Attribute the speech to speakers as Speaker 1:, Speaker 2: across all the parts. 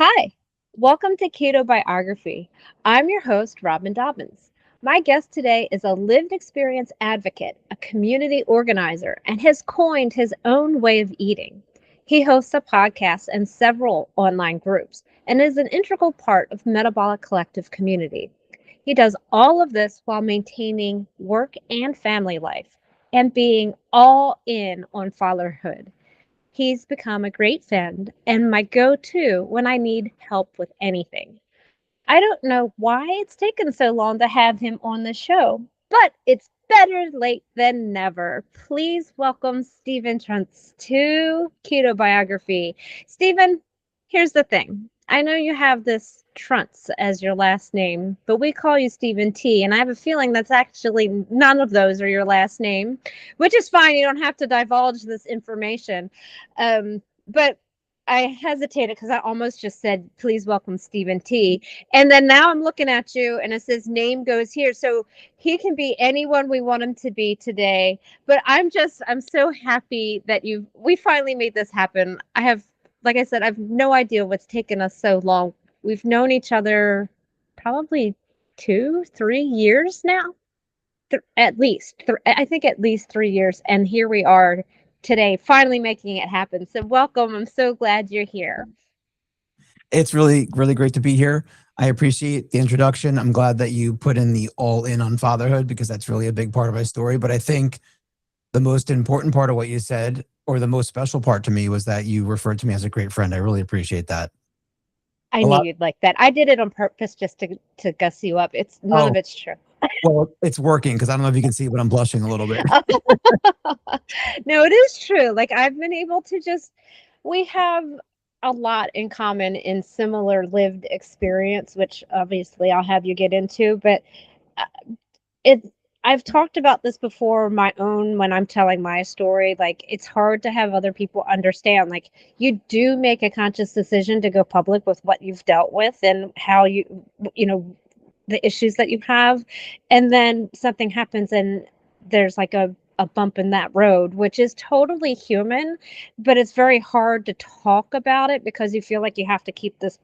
Speaker 1: Hi, welcome to Ketobiography. I'm your host, Robin Dobbins. My guest today is a lived experience advocate, a community organizer, and has coined his own way of eating. He hosts a podcast and several online groups and is an integral part of Metabolic Collective community. He does all of this while maintaining work and family life and being all in on fatherhood. He's become a great friend and my go to when I need help with anything. I don't know why it's taken so long to have him on the show, but it's better late than never. Please welcome Stephen Trunts to Keto Biography. Stephen, here's the thing. I know you have this Trunts as your last name, but we call you Stephen T, and I have a feeling that's actually none of those are your last name, which is fine. You don't have to divulge this information. But I hesitated because I almost just said, please welcome Stephen T. And then now I'm looking at you and it says name goes here. So he can be anyone we want him to be today. But I'm so happy that we finally made this happen. Like I said, I've no idea what's taken us so long. We've known each other probably 2-3 years now. I think at least 3 years. And here we are today, finally making it happen. So welcome. I'm so glad you're here.
Speaker 2: It's really, really great to be here. I appreciate the introduction. I'm glad that you put in the all in on fatherhood because that's really a big part of my story. But I think the most important part of what you said, or the most special part to me, was that you referred to me as a great friend. I really appreciate that.
Speaker 1: I knew you'd like that. I did it on purpose just to guss you up. It's none of it's true.
Speaker 2: Well, it's working because I don't know if you can see, but I'm blushing a little bit.
Speaker 1: No, it is true. Like I've been able to we have a lot in common in similar lived experience, which obviously I'll have you get into, but uh, it I've talked about this before when I'm telling my story. Like it's hard to have other people understand. Like you do make a conscious decision to go public with what you've dealt with and how you know the issues that you have, and then something happens and there's like a bump in that road, which is totally human, but it's very hard to talk about it because you feel like you have to keep this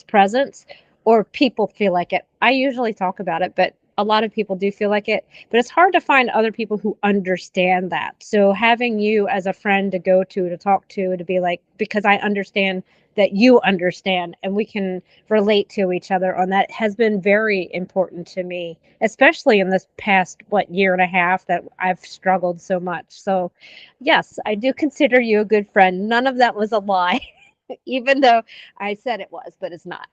Speaker 1: presence, or people feel like it. I usually talk about it, but a lot of people do feel like it, but it's hard to find other people who understand that. So having you as a friend to go to talk to be like, because I understand that you understand and we can relate to each other on that, has been very important to me, especially in this past year and a half that I've struggled so much. So yes, I do consider you a good friend. None of that was a lie, even though I said it was, but it's not.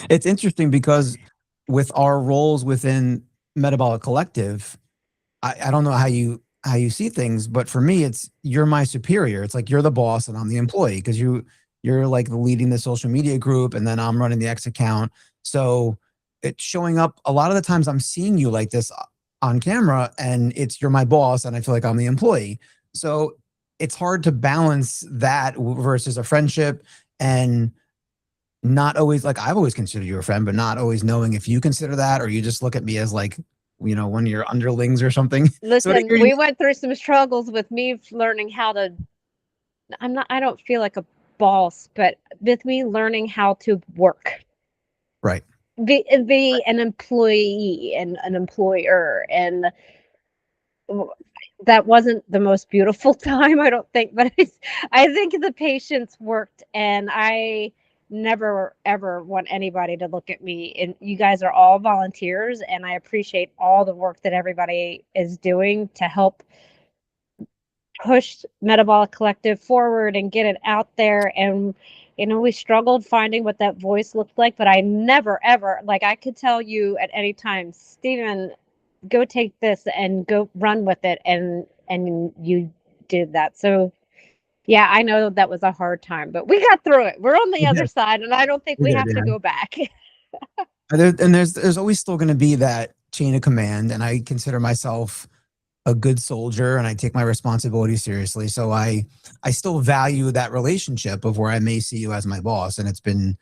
Speaker 2: It's interesting because with our roles within Metabolic Collective, I don't know how you see things, but for me, it's you're my superior. It's like you're the boss and I'm the employee because you're like leading the social media group and then I'm running the X account. So it's showing up a lot of the times I'm seeing you like this on camera and you're my boss and I feel like I'm the employee. So it's hard to balance that versus a friendship, and not always, like, I've always considered you a friend, but not always knowing if you consider that or you just look at me as like, one of your underlings or something.
Speaker 1: Listen, we went through some struggles with me learning how to, I don't feel like a boss, but with me learning how to work.
Speaker 2: Right.
Speaker 1: Be an employee and an employer. And that wasn't the most beautiful time, I don't think, but I think the patience worked, and I never ever want anybody to look at me, and you guys are all volunteers and I appreciate all the work that everybody is doing to help push Metabolic Collective forward and get it out there. And we struggled finding what that voice looked like, but I never ever, like, I could tell you at any time, Stephen, go take this and go run with it, and you did that. So yeah, I know that was a hard time, but we got through it. We're on the other side, and I don't think we have to go back.
Speaker 2: And there's always still going to be that chain of command, and I consider myself a good soldier and I take my responsibility seriously. So I still value that relationship of where I may see you as my boss, and it's been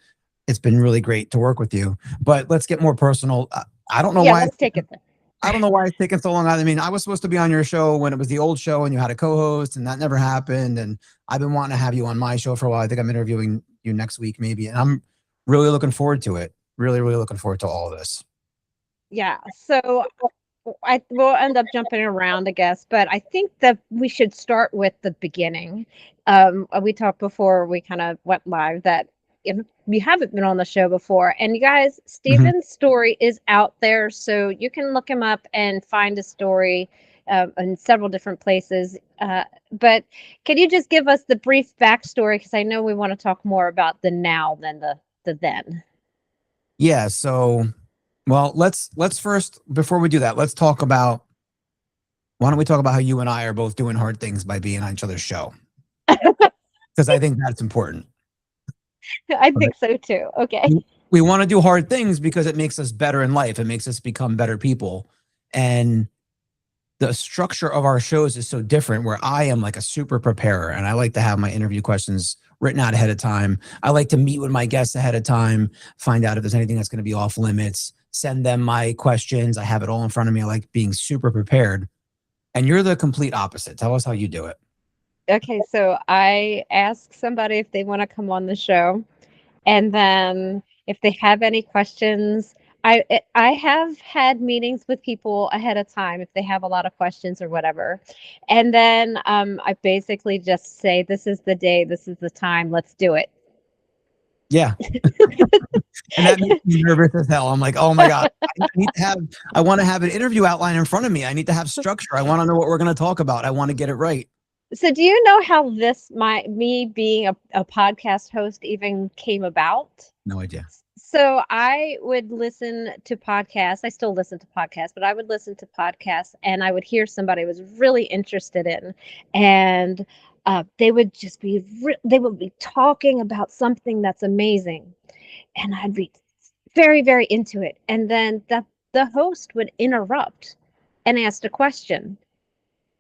Speaker 2: really great to work with you. But let's get more personal. I don't know why.
Speaker 1: Let's take it there.
Speaker 2: I don't know why it's taking so long. I mean, I was supposed to be on your show when it was the old show and you had a co-host and that never happened. And I've been wanting to have you on my show for a while. I think I'm interviewing you next week maybe. And I'm really looking forward to it. Really, really looking forward to all of this.
Speaker 1: Yeah. So I will end up jumping around, I guess, but I think that we should start with the beginning. We talked before we kind of went live that if you haven't been on the show before, and you guys, Stephen's story is out there, so you can look him up and find a story in several different places. But can you just give us the brief backstory? Because I know we want to talk more about the now than the then.
Speaker 2: Yeah. So, well, let's first, before we do that, let's talk about, why don't we talk about how you and I are both doing hard things by being on each other's show? Because I think that's important.
Speaker 1: I think so too. Okay.
Speaker 2: We want to do hard things because it makes us better in life. It makes us become better people. And the structure of our shows is so different, where I am like a super preparer and I like to have my interview questions written out ahead of time. I like to meet with my guests ahead of time, find out if there's anything that's going to be off limits, send them my questions. I have it all in front of me. I like being super prepared. And you're the complete opposite. Tell us how you do it.
Speaker 1: Okay, so I ask somebody if they want to come on the show, and then if they have any questions, I have had meetings with people ahead of time if they have a lot of questions or whatever, and then I basically just say, "This is the day, this is the time, let's do it."
Speaker 2: Yeah. And that makes me nervous as hell. I'm like, oh my God, I want to have an interview outline in front of me. I need to have structure. I want to know what we're going to talk about. I want to get it right.
Speaker 1: So do you know how me being a podcast host even came about?
Speaker 2: No idea.
Speaker 1: So I would listen to podcasts. I still listen to podcasts, but I would listen to podcasts and I would hear somebody I was really interested in, and they would just they would be talking about something that's amazing, and I'd be very, very into it. And then the host would interrupt and ask a question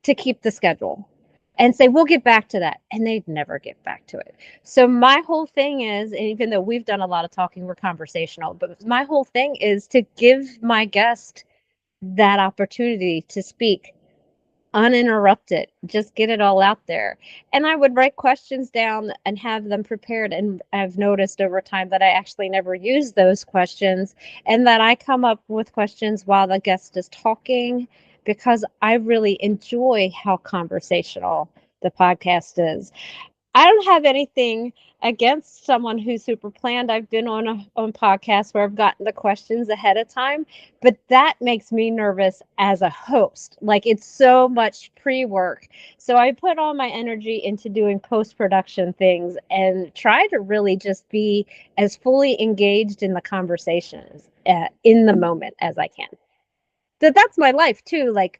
Speaker 1: to keep the schedule and say, we'll get back to that. And they'd never get back to it. So my whole thing is, and even though we've done a lot of talking, we're conversational, but my whole thing is to give my guest that opportunity to speak uninterrupted, just get it all out there. And I would write questions down and have them prepared. And I've noticed over time that I actually never use those questions, and that I come up with questions while the guest is talking, because I really enjoy how conversational the podcast is. I don't have anything against someone who's super planned. I've been on podcasts where I've gotten the questions ahead of time, but that makes me nervous as a host. Like, it's so much pre-work. So I put all my energy into doing post-production things and try to really just be as fully engaged in the conversations in the moment as I can. That's my life too. Like,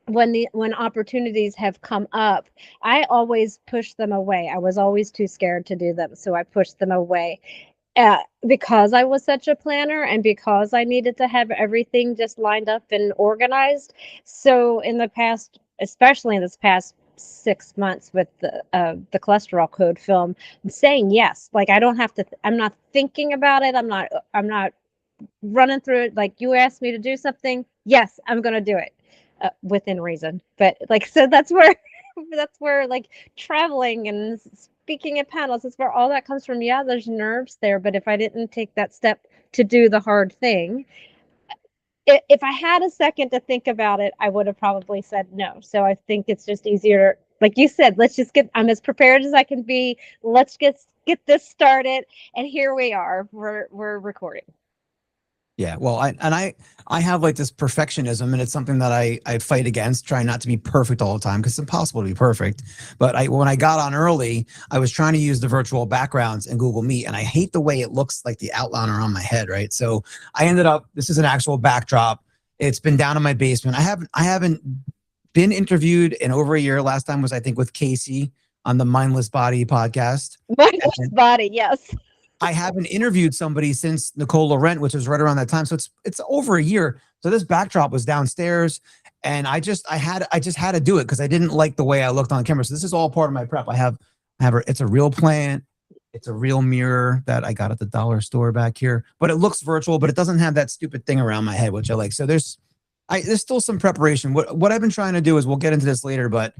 Speaker 1: when opportunities have come up, I always push them away. I was always too scared to do them, so I pushed them away because I was such a planner and because I needed to have everything just lined up and organized. So in the past, especially in this past 6 months with the cholesterol code film, I'm saying yes. Like, I don't have to. I'm not thinking about it. I'm not running through it. Like, you asked me to do something, yes, I'm going to do it. Within reason. But like, so that's where like traveling and speaking at panels, that's where all that comes from. Yeah, there's nerves there, but if I didn't take that step to do the hard thing, if I had a second to think about it, I would have probably said no. So I think it's just easier, like you said, I'm as prepared as I can be. Let's get this started, and here we are. We're recording.
Speaker 2: Yeah, well, I have like this perfectionism, and it's something that I fight against, trying not to be perfect all the time because it's impossible to be perfect. But when I got on early, I was trying to use the virtual backgrounds in Google Meet, and I hate the way it looks like the outline around my head, right? So I ended up, this is an actual backdrop. It's been down in my basement. I haven't been interviewed in over a year. Last time was, I think, with Casey on the Mindless Body podcast.
Speaker 1: Mindless Body, yes.
Speaker 2: I haven't interviewed somebody since Nicole Laurent, which was right around that time. So it's over a year. So this backdrop was downstairs, and I just had to do it because I didn't like the way I looked on camera. So this is all part of my prep. I have it's a real plant. It's a real mirror that I got at the dollar store back here, but it looks virtual, but it doesn't have that stupid thing around my head, which I like. So there's There's still some preparation. What I've been trying to do is, we'll get into this later, but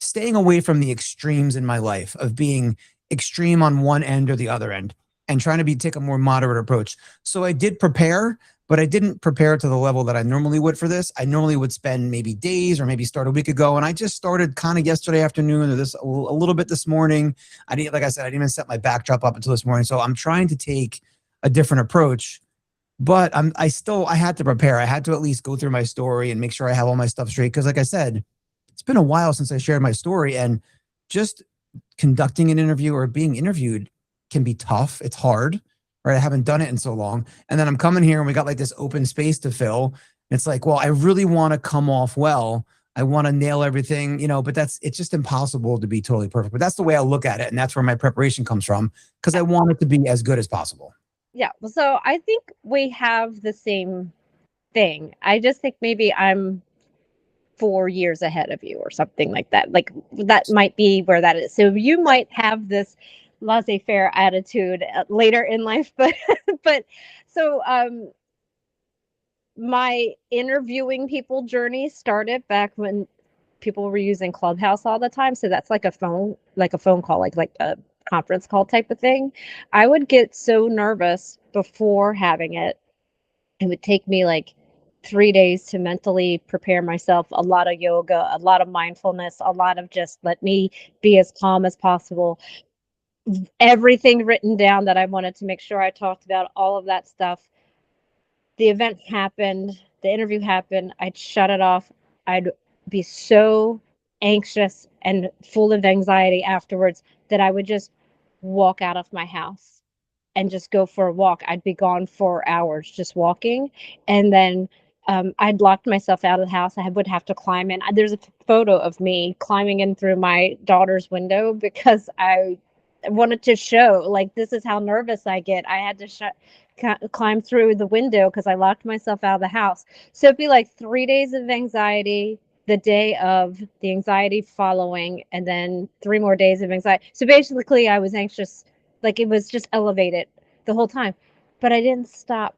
Speaker 2: staying away from the extremes in my life of being extreme on one end or the other end, and trying to take a more moderate approach. So I did prepare, but I didn't prepare to the level that I normally would for this. I normally would spend maybe days or maybe start a week ago. And I just started kind of yesterday afternoon, or a little bit this morning. Like I said, I didn't even set my backdrop up until this morning. So I'm trying to take a different approach, but I had to prepare. I had to at least go through my story and make sure I have all my stuff straight. Cause like I said, it's been a while since I shared my story, and just conducting an interview or being interviewed can be tough. It's hard, right? I haven't done it in so long. And then I'm coming here and we got like this open space to fill. It's like, well, I really want to come off well. I want to nail everything, but it's just impossible to be totally perfect. But that's the way I look at it. And that's where my preparation comes from, because I want it to be as good as possible.
Speaker 1: Yeah. So I think we have the same thing. I just think maybe I'm 4 years ahead of you or something like that. Like that might be where that is. So you might have this laissez-faire attitude later in life, but but so my interviewing people journey started back when people were using Clubhouse all the time. So that's like a phone call, like a conference call type of thing. I would get so nervous before having it. It would take me like 3 days to mentally prepare myself, a lot of yoga, a lot of mindfulness, a lot of just let me be as calm as possible. Everything written down that I wanted to make sure I talked about, all of that stuff. The event happened, the interview happened, I'd shut it off. I'd be so anxious and full of anxiety afterwards that I would just walk out of my house and just go for a walk. I'd be gone for hours just walking. And then I'd locked myself out of the house. I would have to climb in. There's a photo of me climbing in through my daughter's window because I wanted to show, like, this is how nervous I get. I had to climb through the window because I locked myself out of the house. So it'd be like 3 days of anxiety, the day of, the anxiety following, and then 3 more days of anxiety. So basically, I was anxious, like it was just elevated the whole time, but I didn't stop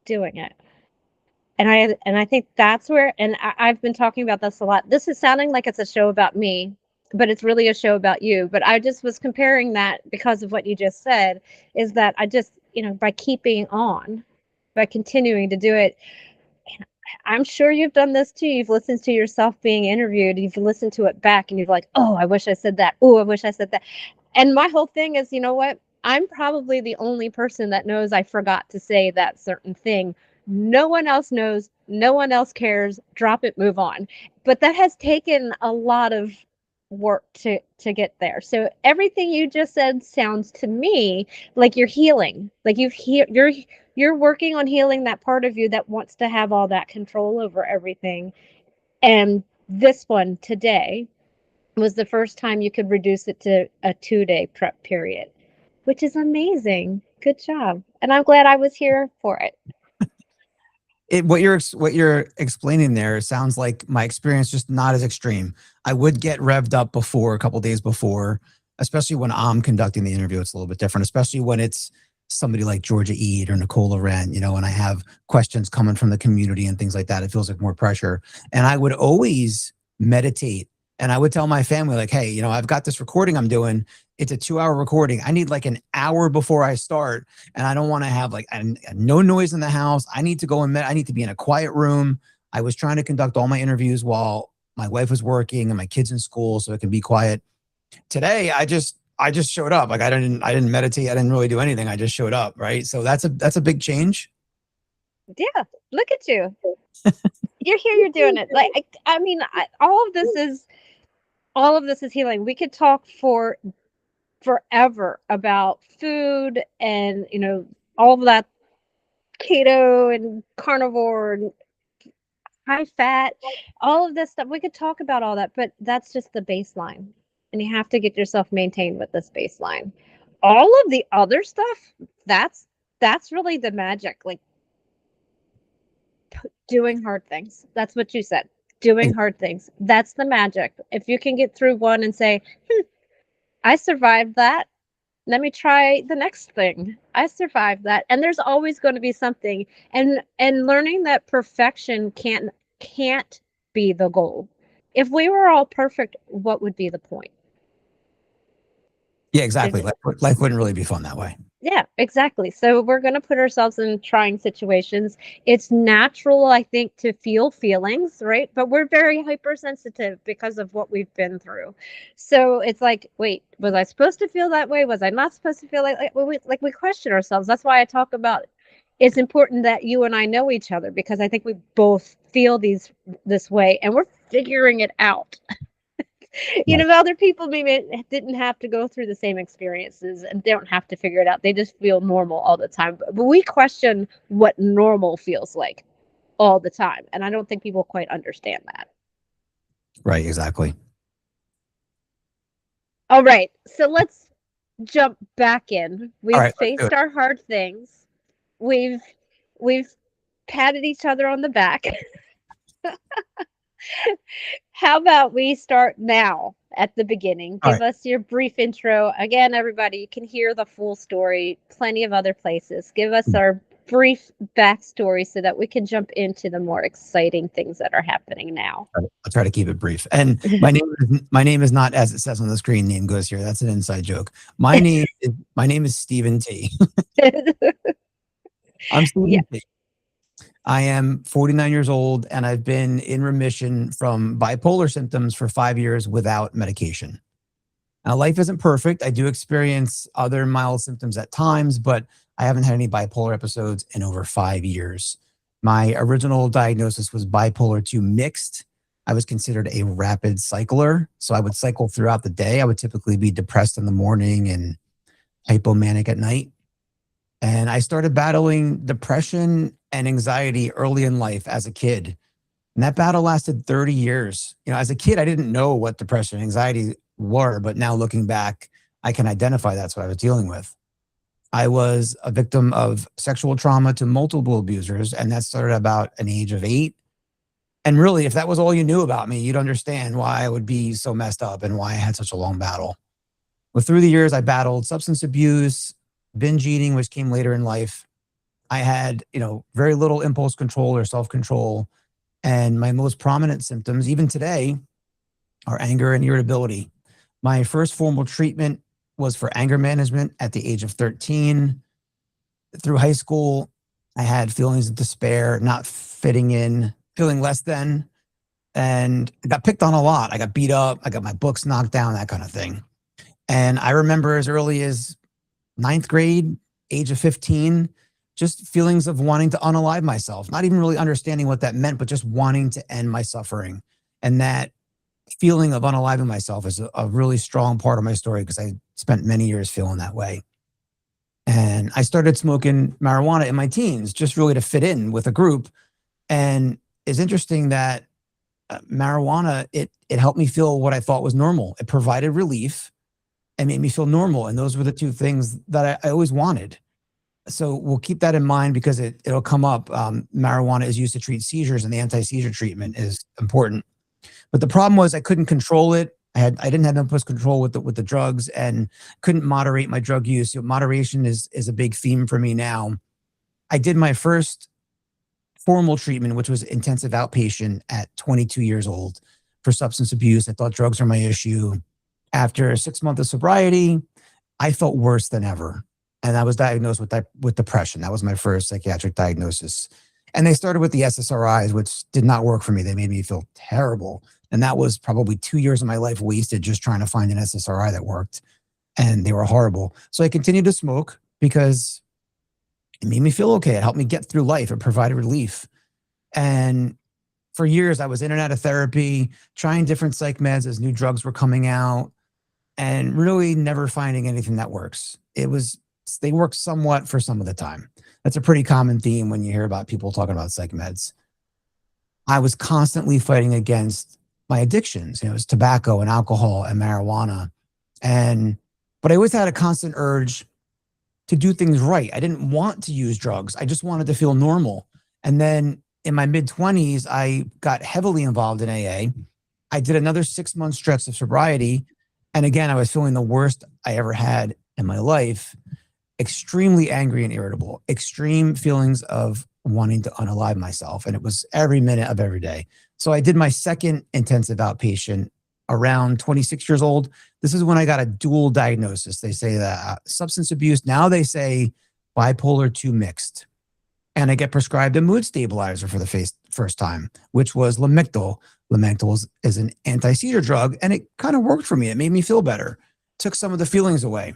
Speaker 1: doing it. And I think that's where, and I've been talking about this a lot. This is sounding like it's a show about me, but it's really a show about you. But I just was comparing that because of what you just said, is that I just, by keeping on, by continuing to do it, and I'm sure you've done this too. You've listened to yourself being interviewed, you've listened to it back, and you're like, oh, I wish I said that. Oh, I wish I said that. And my whole thing is, you know what? I'm probably the only person that knows I forgot to say that certain thing. No one else knows. No one else cares. Drop it, move on. But that has taken a lot of work to get there. So everything you just said sounds to me like you're healing. Like you're working on healing that part of you that wants to have all that control over everything. And this one today was the first time you could reduce it to a 2-day prep period, which is amazing. Good job. And I'm glad I was here for it.
Speaker 2: What you're explaining there sounds like my experience, just not as extreme. I would get revved up before, a couple days before, especially when I'm conducting the interview. It's a little bit different, especially when it's somebody like Georgia Eid or Nicole Loren, and I have questions coming from the community and things like that. It feels like more pressure. And I would always meditate, and I would tell my family, like, hey, I've got this recording I'm doing. It's a 2-hour recording. I need like an hour before I start. And I don't want to have like no noise in the house. I need to go I need to be in a quiet room. I was trying to conduct all my interviews while my wife was working and my kids in school, so it can be quiet. Today, I just showed up. Like, I didn't meditate. I didn't really do anything. I just showed up. Right. So that's a big change.
Speaker 1: Yeah, look at you. You're here, you're doing it. Like I mean, all of this is healing. We could talk for forever about food and, all of that, keto and carnivore and high fat, all of this stuff. We could talk about all that, but that's just the baseline. And you have to get yourself maintained with this baseline. All of the other stuff, that's really the magic. Like doing hard things. That's what you said. Doing hard things. That's the magic. If you can get through one and say, I survived that, let me try the next thing. I survived that. And there's always going to be something. And learning that perfection can't be the goal. If we were all perfect, what would be the point?
Speaker 2: Yeah, exactly. Life wouldn't really be fun that way.
Speaker 1: Yeah, exactly. So we're going to put ourselves in trying situations. It's natural, I think, to feel feelings, right? But we're very hypersensitive because of what we've been through. So it's like, wait, was I supposed to feel that way? Was I not supposed to feel like we question ourselves? That's why I talk about it's important that you and I know each other, because I think we both feel this way and we're figuring it out.
Speaker 2: Right.
Speaker 1: Other people maybe didn't have to go through the same experiences and they don't have to figure it out. They just feel normal all the time. But we question what normal feels like all the time. And I don't think people quite understand that.
Speaker 2: Right, exactly.
Speaker 1: All right. So let's jump back in.
Speaker 2: All
Speaker 1: We've
Speaker 2: right, let's do
Speaker 1: faced
Speaker 2: it.
Speaker 1: our hard things. We've patted each other on the back. How about we start now at the beginning?
Speaker 2: All
Speaker 1: Give
Speaker 2: right.
Speaker 1: us your brief intro. Again, everybody, you can hear the full story, plenty of other places. Give us our brief backstory so that we can jump into the more exciting things that are happening now.
Speaker 2: I'll try to keep it brief. And my name is not, as it says on the screen, name goes here. That's an inside joke. My name is Stephen T. I'm
Speaker 1: Yeah.
Speaker 2: Stephen T. I am 49 years old and I've been in remission from bipolar symptoms for 5 years without medication. Now, life isn't perfect. I do experience other mild symptoms at times, but I haven't had any bipolar episodes in over 5 years. My original diagnosis was bipolar 2 mixed. I was considered a rapid cycler. So I would cycle throughout the day. I would typically be depressed in the morning and hypomanic at night. And I started battling depression and anxiety early in life as a kid. And that battle lasted 30 years. As a kid, I didn't know what depression and anxiety were, but now looking back, I can identify that's what I was dealing with. I was a victim of sexual trauma to multiple abusers, and that started about an age of 8. And really, if that was all you knew about me, you'd understand why I would be so messed up and why I had such a long battle. Well, through the years, I battled substance abuse, binge eating, which came later in life. I had, very little impulse control or self-control. And my most prominent symptoms, even today, are anger and irritability. My first formal treatment was for anger management at the age of 13. Through high school, I had feelings of despair, not fitting in, feeling less than, and I got picked on a lot. I got beat up. I got my books knocked down, that kind of thing. And I remember as early as ninth grade, age of 15, just feelings of wanting to unalive myself, not even really understanding what that meant, but just wanting to end my suffering. And that feeling of unaliving myself is a really strong part of my story because I spent many years feeling that way. And I started smoking marijuana in my teens, just really to fit in with a group. And it's interesting that marijuana, it helped me feel what I thought was normal. It provided relief and made me feel normal. And those were the two things that I always wanted. So we'll keep that in mind because it'll come up. Marijuana is used to treat seizures, and the anti-seizure treatment is important. But the problem was I couldn't control it. I didn't have impulse control with the drugs, and couldn't moderate my drug use. Moderation is a big theme for me now. I did my first formal treatment, which was intensive outpatient at 22 years old for substance abuse. I thought drugs were my issue. After 6 months of sobriety, I felt worse than ever. And I was diagnosed with depression. That was my first psychiatric diagnosis. And they started with the SSRIs, which did not work for me. They made me feel terrible. And that was probably 2 years of my life wasted just trying to find an SSRI that worked. And they were horrible. So I continued to smoke because it made me feel okay. It helped me get through life. It provided relief. And for years, I was in and out of therapy, trying different psych meds as new drugs were coming out, and really never finding anything that works. They work somewhat for some of the time. That's a pretty common theme when you hear about people talking about psych meds. I was constantly fighting against my addictions. It was tobacco and alcohol and marijuana. But I always had a constant urge to do things right. I didn't want to use drugs. I just wanted to feel normal. And then in my mid-20s, I got heavily involved in AA. I did another 6-month stretch of sobriety. And again, I was feeling the worst I ever had in my life, extremely angry and irritable, extreme feelings of wanting to unalive myself. And it was every minute of every day. So I did my second intensive outpatient around 26 years old. This is when I got a dual diagnosis. They say that substance abuse, now they say bipolar 2 mixed. And I get prescribed a mood stabilizer for the first time, which was Lamictal. Lamictal is an anti-seizure drug, and it kind of worked for me. It made me feel better, took some of the feelings away,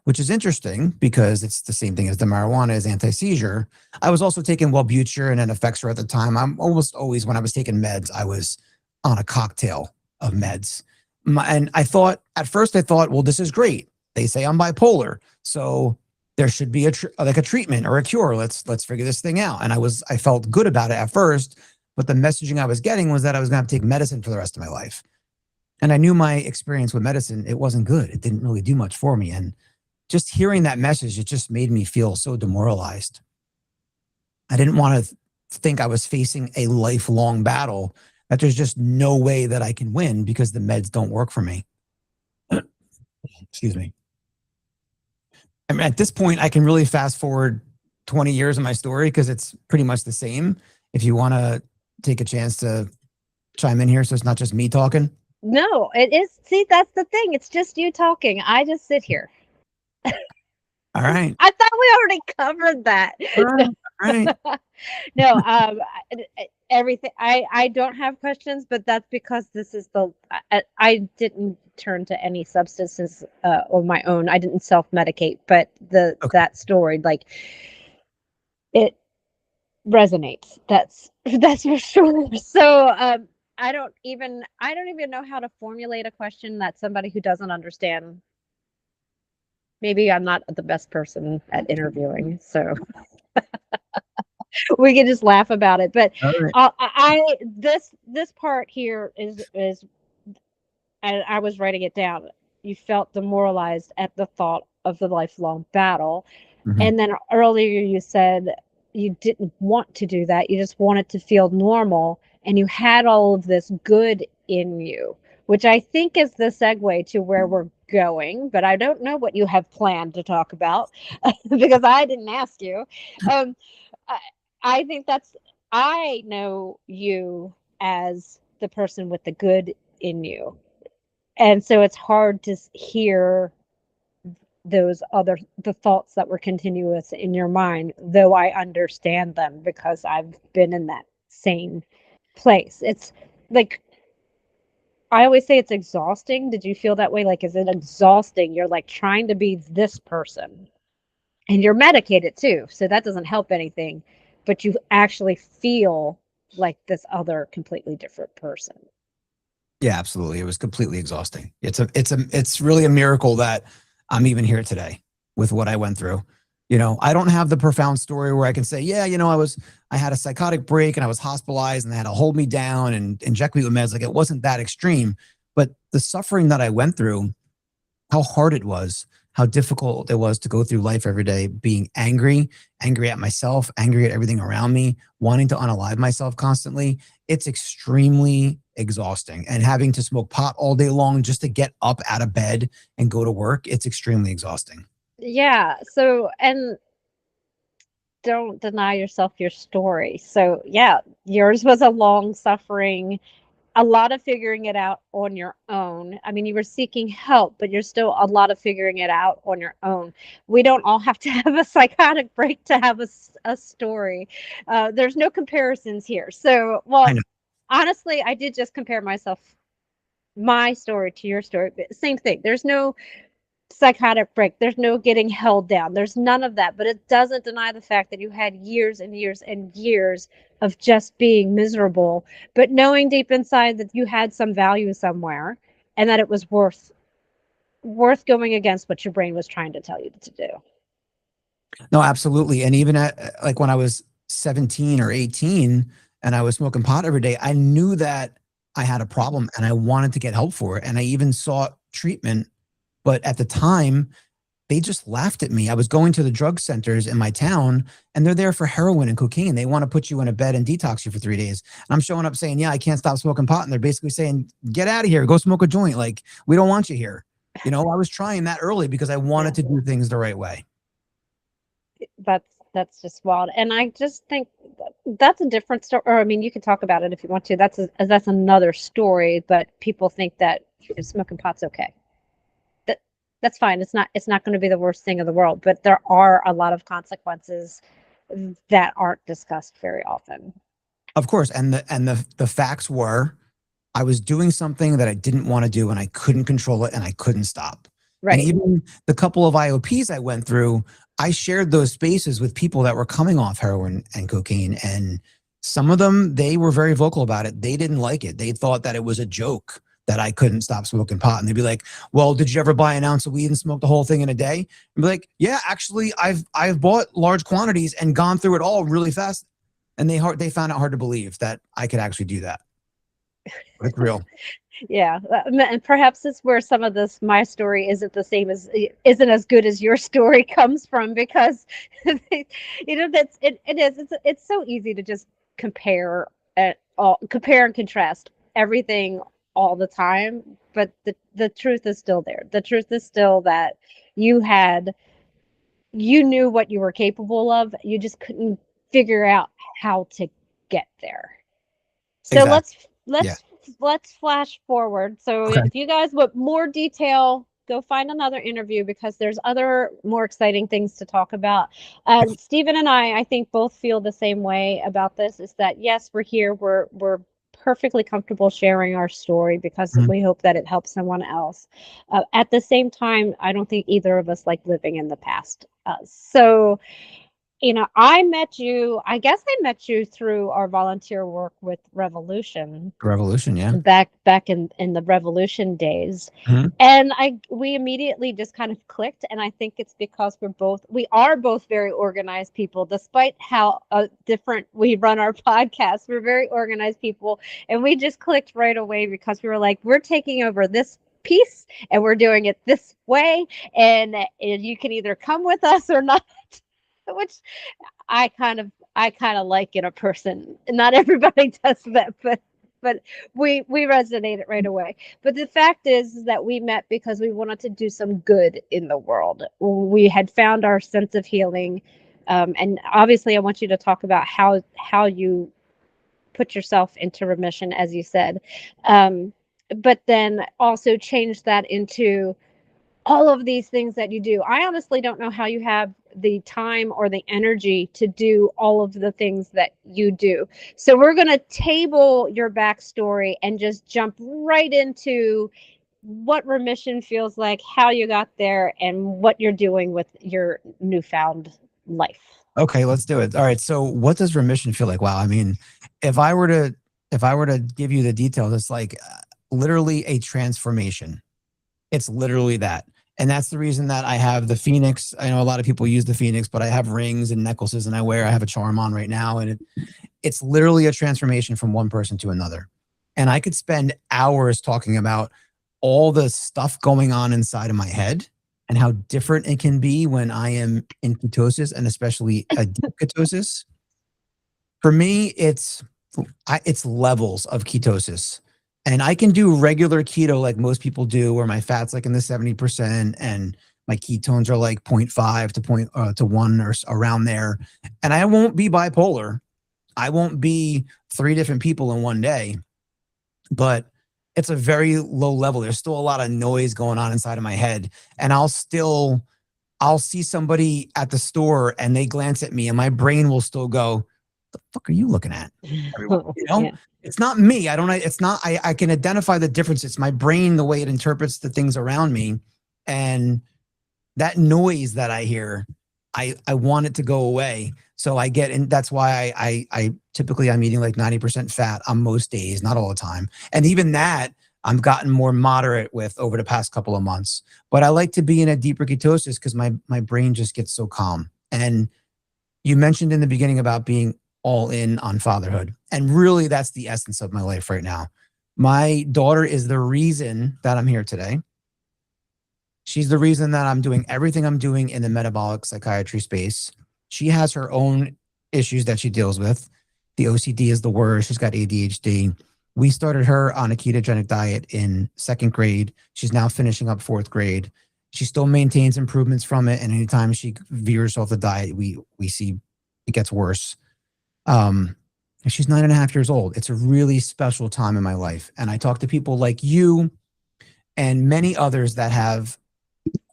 Speaker 2: which is interesting because it's the same thing as the marijuana is anti-seizure. I was also taking Wellbutrin and Effexor at the time. I'm almost always, when I was taking meds, I was on a cocktail of meds. And I thought, at first I thought, well, this is great. They say I'm bipolar, so there should be like a treatment or a cure. Let's figure this thing out. And I felt good about it at first, but the messaging I was getting was that I was going to have to take medicine for the rest of my life. And I knew my experience with medicine, it wasn't good. It didn't really do much for me. And just hearing that message, it just made me feel so demoralized. I didn't want to think I was facing a lifelong battle, that there's just no way that I can win because the meds don't work for me. Excuse me. I mean, at this point, I can really fast forward 20 years in my story because it's pretty much the same. If you want to take a chance to chime in here, so it's not just me talking.
Speaker 1: No, it is. See, that's the thing. It's just you talking. I just sit here.
Speaker 2: All right.
Speaker 1: I thought we already covered that.
Speaker 2: All right.
Speaker 1: No, everything. I don't have questions, but that's because this is I didn't turn to any substances on my own. I didn't self-medicate, but that story, like, it resonates. That's for sure. So I don't even know how to formulate a question that somebody who doesn't understand. Maybe I'm not the best person at interviewing, so we can just laugh about it. But this part here is, and I was writing it down. You felt demoralized at the thought of the lifelong battle, and then earlier you said you didn't want to do that. You just wanted to feel normal, and you had all of this good in you, which I think is the segue to where we're going, but I don't know what you have planned to talk about because I didn't ask you. I think I know you as the person with the good in you. And so it's hard to hear the thoughts that were continuous in your mind, though I understand them because I've been in that same place. It's like, I always say it's exhausting. Did you feel that way? Like, is it exhausting? You're like trying to be this person and you're medicated too. So that doesn't help anything, but you actually feel like this other completely different person.
Speaker 2: Yeah, absolutely. It was completely exhausting. It's really a miracle that I'm even here today with what I went through. You know, I don't have the profound story where I can say, yeah, you know, I had a psychotic break and I was hospitalized and they had to hold me down and inject me with meds. Like, it wasn't that extreme, but the suffering that I went through, how hard it was, how difficult it was to go through life every day, being angry at myself, angry at everything around me, wanting to unalive myself constantly. It's extremely exhausting. And having to smoke pot all day long just to get up out of bed and go to work, it's extremely exhausting.
Speaker 1: Yeah. So, and don't deny yourself your story. So, yeah, yours was a long suffering, a lot of figuring it out on your own. I mean, you were seeking help, but you're still a lot of figuring it out on your own. We don't all have to have a psychotic break to have a story. There's no comparisons here. So, well, honestly, I did just compare my story to your story. Same thing. There's no psychotic break. There's no getting held down. There's none of that. But it doesn't deny the fact that you had years and years and years of just being miserable, but knowing deep inside that you had some value somewhere and that it was worth going against what your brain was trying to tell you to do.
Speaker 2: No, absolutely. And even like when I was 17 or 18 and I was smoking pot every day, I knew that I had a problem and I wanted to get help for it. And I even sought treatment. But at the time, they just laughed at me. I was going to the drug centers in my town and they're there for heroin and cocaine. They want to put you in a bed and detox you for 3 days. And I'm showing up saying, yeah, I can't stop smoking pot. And they're basically saying, get out of here, go smoke a joint. Like, we don't want you here. I was trying that early because I wanted to do things the right way.
Speaker 1: That's just wild. And I just think that's a different story. Or I mean, you can talk about it if you want to. That's another story. But people think that smoking pot's okay. That that's fine. It's not going to be the worst thing in the world. But there are a lot of consequences that aren't discussed very often.
Speaker 2: Of course, and the facts were, I was doing something that I didn't want to do, and I couldn't control it, and I couldn't stop. And
Speaker 1: Right.
Speaker 2: even the couple of IOPs I went through, I shared those spaces with people that were coming off heroin and cocaine. And some of them, they were very vocal about it. They didn't like it. They thought that it was a joke that I couldn't stop smoking pot. And they'd be like, well, did you ever buy an ounce of weed and smoke the whole thing in a day? And be like, yeah, actually, I've bought large quantities and gone through it all really fast. And they found it hard to believe that I could actually do that. But it's real.
Speaker 1: Yeah, and perhaps it's where some of my story isn't as good as your story comes from, because it's so easy to just compare and contrast everything all the time, but the truth is still there. The truth is still that you knew what you were capable of, you just couldn't figure out how to get there. So
Speaker 2: Exactly.
Speaker 1: let's flash forward. So
Speaker 2: Okay.
Speaker 1: if you guys want more detail, go find another interview, because there's other more exciting things to talk about. Stephen and I think both feel the same way about this, is that yes, we're here, we're perfectly comfortable sharing our story because
Speaker 2: Mhm.
Speaker 1: we hope that it helps someone else. At the same time, I don't think either of us like living in the past. So I guess I met you through our volunteer work with Revolution
Speaker 2: Revolution, yeah.
Speaker 1: back in the Revolution days.
Speaker 2: Mhm.
Speaker 1: And we immediately just kind of clicked. And I think it's because we are both very organized people, despite how different we run our podcast. We're very organized people. And we just clicked right away because we were like, we're taking over this piece and we're doing it this way. And you can either come with us or not. Which I kind of like in a person. Not everybody does that, but we resonated right away. But the fact is that we met because we wanted to do some good in the world. We had found our sense of healing, and obviously, I want you to talk about how you put yourself into remission, as you said, but then also change that into all of these things that you do. I honestly don't know how you have the time or the energy to do all of the things that you do. So we're going to table your backstory and just jump right into what remission feels like, how you got there, and what you're doing with your newfound life.
Speaker 2: Okay, let's do it. All right. So what does remission feel like? Wow. I mean, if I were to give you the details, it's like literally a transformation. It's literally that. And that's the reason that I have the Phoenix. I know a lot of people use the Phoenix, but I have rings and necklaces and I have a charm on right now. And it's literally a transformation from one person to another. And I could spend hours talking about all the stuff going on inside of my head and how different it can be when I am in ketosis, and especially a deep ketosis. For me, it's levels of ketosis. And I can do regular keto like most people do, where my fat's like in the 70% and my ketones are like 0.5 to 1 or around there. And I won't be bipolar. I won't be 3 different people in one day, but it's a very low level. There's still a lot of noise going on inside of my head. And I'll see somebody at the store and they glance at me and my brain will still go, the fuck are you looking at? Everyone,
Speaker 1: Yeah.
Speaker 2: It's not me. I can identify the difference. It's my brain, the way it interprets the things around me. And that noise that I hear, I want it to go away. So I get, and that's why I typically I'm eating like 90% fat on most days, not all the time. And even that I've gotten more moderate with over the past couple of months. But I like to be in a deeper ketosis because my brain just gets so calm. And you mentioned in the beginning about being all in on fatherhood. And really, that's the essence of my life right now. My daughter is the reason that I'm here today. She's the reason that I'm doing everything I'm doing in the metabolic psychiatry space. She has her own issues that she deals with. The OCD is the worst. She's got ADHD. We started her on a ketogenic diet in second grade. She's now finishing up fourth grade. She still maintains improvements from it, and anytime she veers off the diet, we see it gets worse. And she's 9.5 years old. It's a really special time in my life, and I talk to people like you and many others that have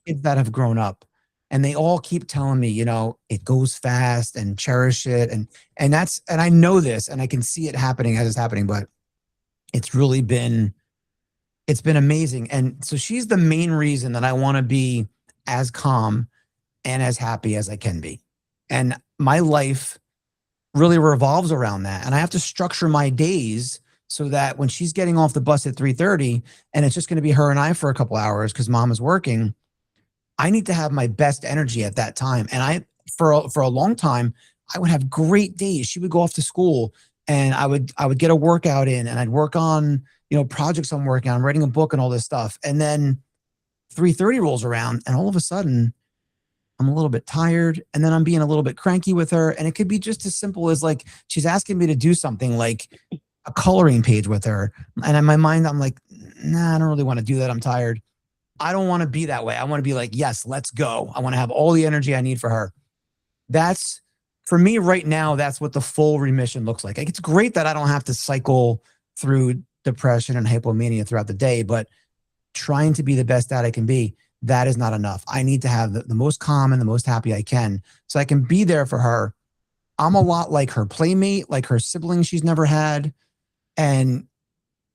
Speaker 2: kids that have grown up, and they all keep telling me, it goes fast and cherish it, and I know this, and I can see it happening as it's happening, but it's really been it's been amazing. And so she's the main reason that I want to be as calm and as happy as I can be. And my life really revolves around that. And I have to structure my days so that when she's getting off the bus at 3:30 and it's just going to be her and I for a couple hours because mom is working, I need to have my best energy at that time. And for a long time, I would have great days. She would go off to school and I would get a workout in and I'd work on, projects I'm working on, writing a book and all this stuff. And then 3:30 rolls around and all of a sudden I'm a little bit tired and then I'm being a little bit cranky with her. And it could be just as simple as like, she's asking me to do something like a coloring page with her. And in my mind, I'm like, nah, I don't really want to do that. I'm tired. I don't want to be that way. I want to be like, yes, let's go. I want to have all the energy I need for her. That's for me right now. That's what the full remission looks like. It's great that I don't have to cycle through depression and hypomania throughout the day, but trying to be the best that I can be, that is not enough. I need to have the most calm and the most happy I can so I can be there for her. I'm a lot like her playmate, like her siblings she's never had. And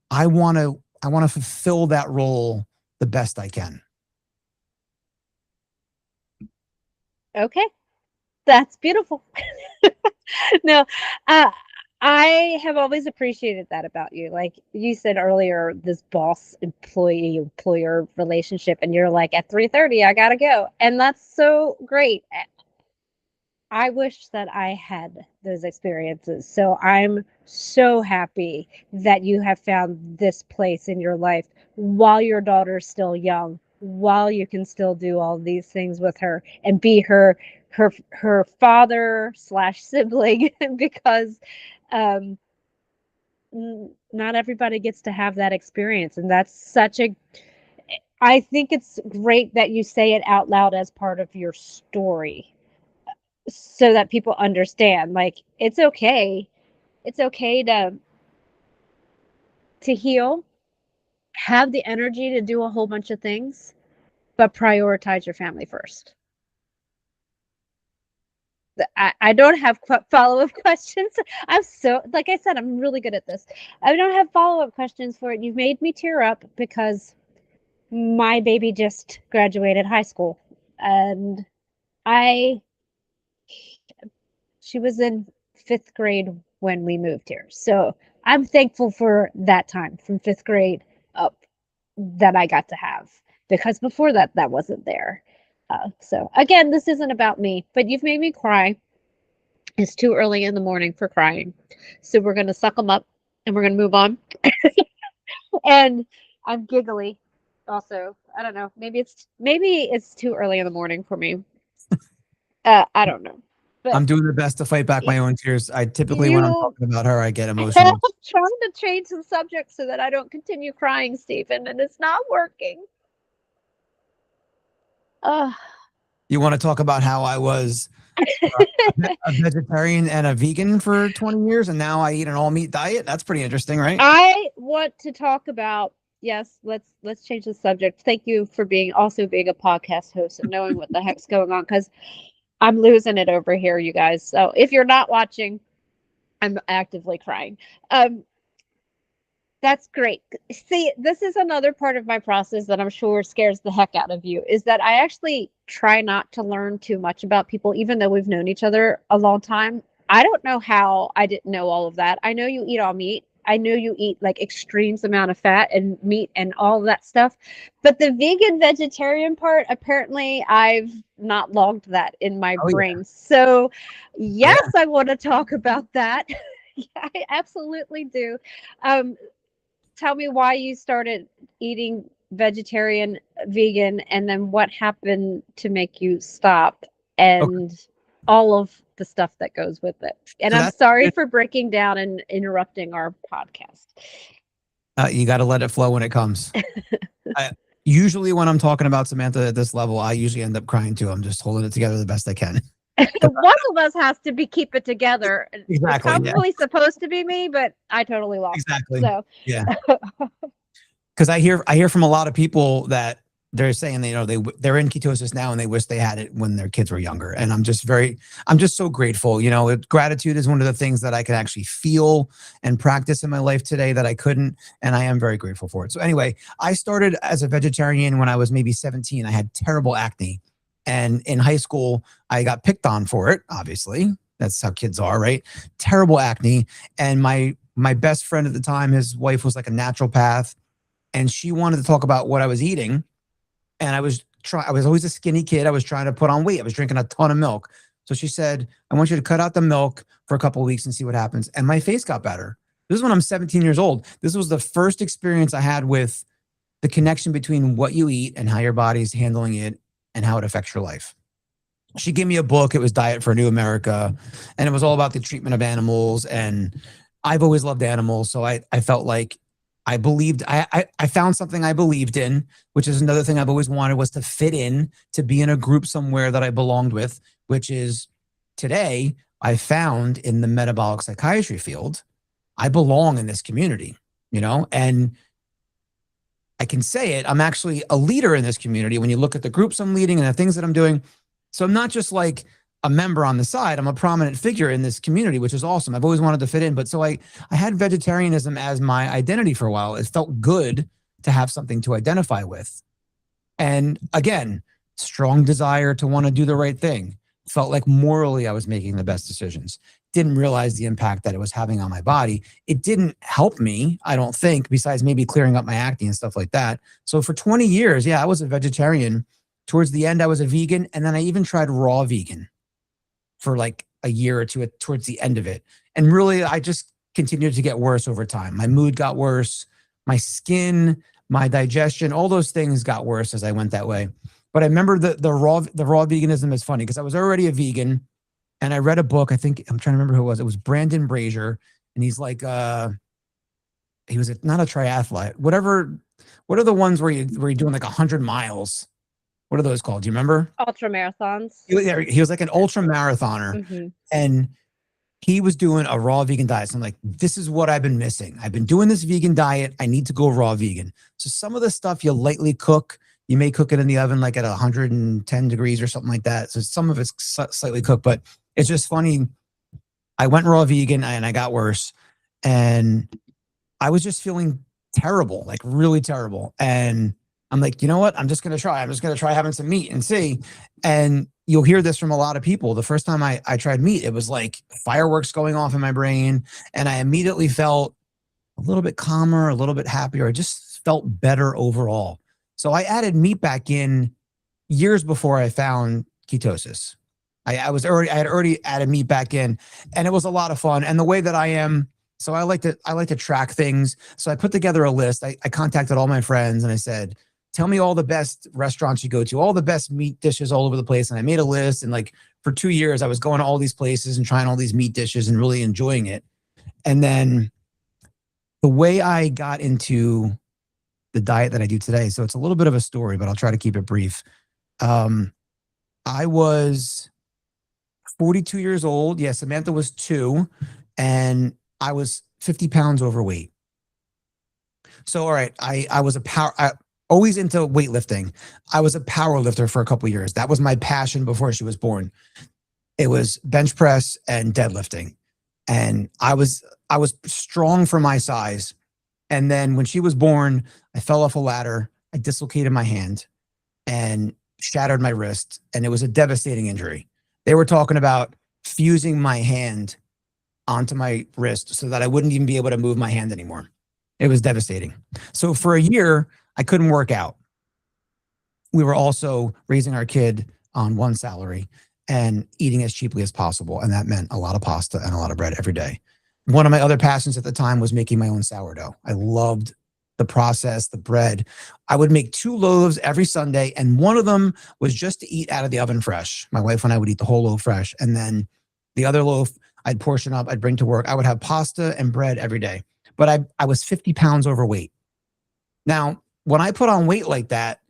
Speaker 2: I want to fulfill that role the best I can.
Speaker 1: Okay. That's beautiful. No, I have always appreciated that about you. Like you said earlier, this boss employee employer relationship, and you're like, at 3:30, I gotta go. And that's so great. I wish that I had those experiences. So I'm so happy that you have found this place in your life while your daughter's still young, while you can still do all these things with her and be her father slash sibling because um not everybody gets to have that experience, and that's such a I think it's great that you say it out loud as part of your story so that people understand, like, it's okay to heal, have the energy to do a whole bunch of things, but prioritize your family first. I don't have follow-up questions. I'm so, like I said, I'm really good at this. I don't have follow-up questions for it. You've made me tear up because my baby just graduated high school, and I she was in 5th grade when we moved here. So I'm thankful for that time from 5th grade up that I got to have, because before that, that wasn't there. So again, this isn't about me, but you've made me cry. It's too early in the morning for crying. So we're going to suck them up and we're going to move on. And I'm giggly also. I don't know. Maybe it's too early in the morning for me. I don't know. But
Speaker 2: I'm doing the best to fight back my own tears. I typically, when I'm
Speaker 1: you
Speaker 2: talking about her, I get
Speaker 1: I'm
Speaker 2: emotional.
Speaker 1: trying to change the subject so that I don't continue crying, Stephen, and it's not working. Uh,
Speaker 2: You want to talk about how I was a vegetarian and a vegan for 20 years and now I eat an all meat diet? That's pretty interesting, right?
Speaker 1: I want to talk about, yes, let's change the subject. Thank you for being a podcast host and knowing what the heck's going on, because I'm losing it over here, you guys. So if you're not watching, I'm actively crying. Um, That's great. See, this is another part of my process that I'm sure scares the heck out of you, is that I actually try not to learn too much about people, even though we've known each other a long time. I don't know how I didn't know all of that. I know you eat all meat. I know you eat like extremes amount of fat and meat and all of that stuff. But the vegan vegetarian part, apparently I've not logged that in my
Speaker 2: Oh yeah.
Speaker 1: brain. So
Speaker 2: Yeah.
Speaker 1: yes, I want to talk about that. Yeah, I absolutely do. Um, Tell me why you started eating vegetarian, vegan, and then what happened to make you stop,
Speaker 2: Okay.
Speaker 1: and all of the stuff that goes with it. And
Speaker 2: So
Speaker 1: I'm
Speaker 2: that's
Speaker 1: sorry for breaking down and interrupting our podcast.
Speaker 2: You got to let it flow when it comes. I, Usually when I'm talking about Samantha at this level, I usually end up crying too. I'm just holding it together the best I can.
Speaker 1: One of us has to be keep it together. It's
Speaker 2: Exactly. Yeah.
Speaker 1: probably supposed to be me, but I totally lost it.
Speaker 2: Exactly.
Speaker 1: So
Speaker 2: Yeah. Because I hear from a lot of people that they're saying they're in ketosis now and they wish they had it when their kids were younger. And I'm just so grateful. Gratitude is one of the things that I can actually feel and practice in my life today that I couldn't, and I am very grateful for it. So anyway, I started as a vegetarian when I was maybe 17. I had terrible acne, and in high school I got picked on for it. Obviously, that's how kids are, right? Terrible acne, and my best friend at the time, his wife was like a naturopath, and she wanted to talk about what I was eating. And I was always a skinny kid. I was trying to put on weight. I was drinking a ton of milk. So she said, I want you to cut out the milk for a couple of weeks and see what happens. And my face got better. This is when I'm 17 years old. This was the first experience I had with the connection between what you eat and how your body's handling it and how it affects your life. She gave me a book. It was Diet for a New America. And it was all about the treatment of animals. And I've always loved animals. So I felt like I believed, I found something I believed in, which is another thing I've always wanted, was to fit in, to be in a group somewhere that I belonged with, which is today I found in the metabolic psychiatry field. I belong in this community, and I can say it. I'm actually a leader in this community when you look at the groups I'm leading and the things that I'm doing. So I'm not just like a member on the side. I'm a prominent figure in this community, which is awesome. I've always wanted to fit in. But so I had vegetarianism as my identity for a while. It felt good to have something to identify with. And again, strong desire to want to do the right thing. Felt like morally I was making the best decisions. Didn't realize the impact that it was having on my body. It didn't help me, I don't think, besides maybe clearing up my acne and stuff like that. So for 20 years, I was a vegetarian. Towards the end, I was a vegan. And then I even tried raw vegan for like a year or two towards the end of it. And really, I just continued to get worse over time. My mood got worse, my skin, my digestion, all those things got worse as I went that way. But I remember the raw veganism is funny because I was already a vegan, and I read a book. I think I'm trying to remember who it was. It was Brandon Brazier, and he's like, he was not a triathlete. Whatever. What are the ones where you're doing like 100 miles? What are those called? Do you remember?
Speaker 1: Ultra marathons.
Speaker 2: He was like an ultra marathoner, and he was doing a raw vegan diet. So I'm like, this is what I've been missing. I've been doing this vegan diet. I need to go raw vegan. So some of the stuff you lightly cook, you may cook it in the oven like at 110 degrees or something like that. So some of it's slightly cooked, but it's just funny. I went raw vegan and I got worse, and I was just feeling terrible, like really terrible. And I'm like, you know what? I'm just going to try having some meat and see. And you'll hear this from a lot of people. The first time I tried meat, it was like fireworks going off in my brain. And I immediately felt a little bit calmer, a little bit happier. I just felt better overall. So I added meat back in years before I found ketosis. I had already added meat back in, and it was a lot of fun. And the way that I am, so I like to track things. So I put together a list. I contacted all my friends and I said, tell me all the best restaurants you go to, all the best meat dishes all over the place. And I made a list. And like for 2 years, I was going to all these places and trying all these meat dishes and really enjoying it. And then the way I got into the diet that I do today, so it's a little bit of a story, but I'll try to keep it brief. I was 42 years old. Yeah, Samantha was 2, and I was 50 pounds overweight. So, all right, I was always into weightlifting. I was a power lifter for a couple of years. That was my passion before she was born. It was bench press and deadlifting. And I was strong for my size. And then when she was born, I fell off a ladder. I dislocated my hand and shattered my wrist. And it was a devastating injury. They were talking about fusing my hand onto my wrist so that I wouldn't even be able to move my hand anymore. It was devastating. So for a year, I couldn't work out. We were also raising our kid on one salary and eating as cheaply as possible. And that meant a lot of pasta and a lot of bread every day. One of my other passions at the time was making my own sourdough. I loved the process, the bread. I would make 2 loaves every Sunday, and one of them was just to eat out of the oven fresh. My wife and I would eat the whole loaf fresh. And then the other loaf, I'd portion up, I'd bring to work. I would have pasta and bread every day. but I was 50 pounds overweight. Now, when I put on weight like that,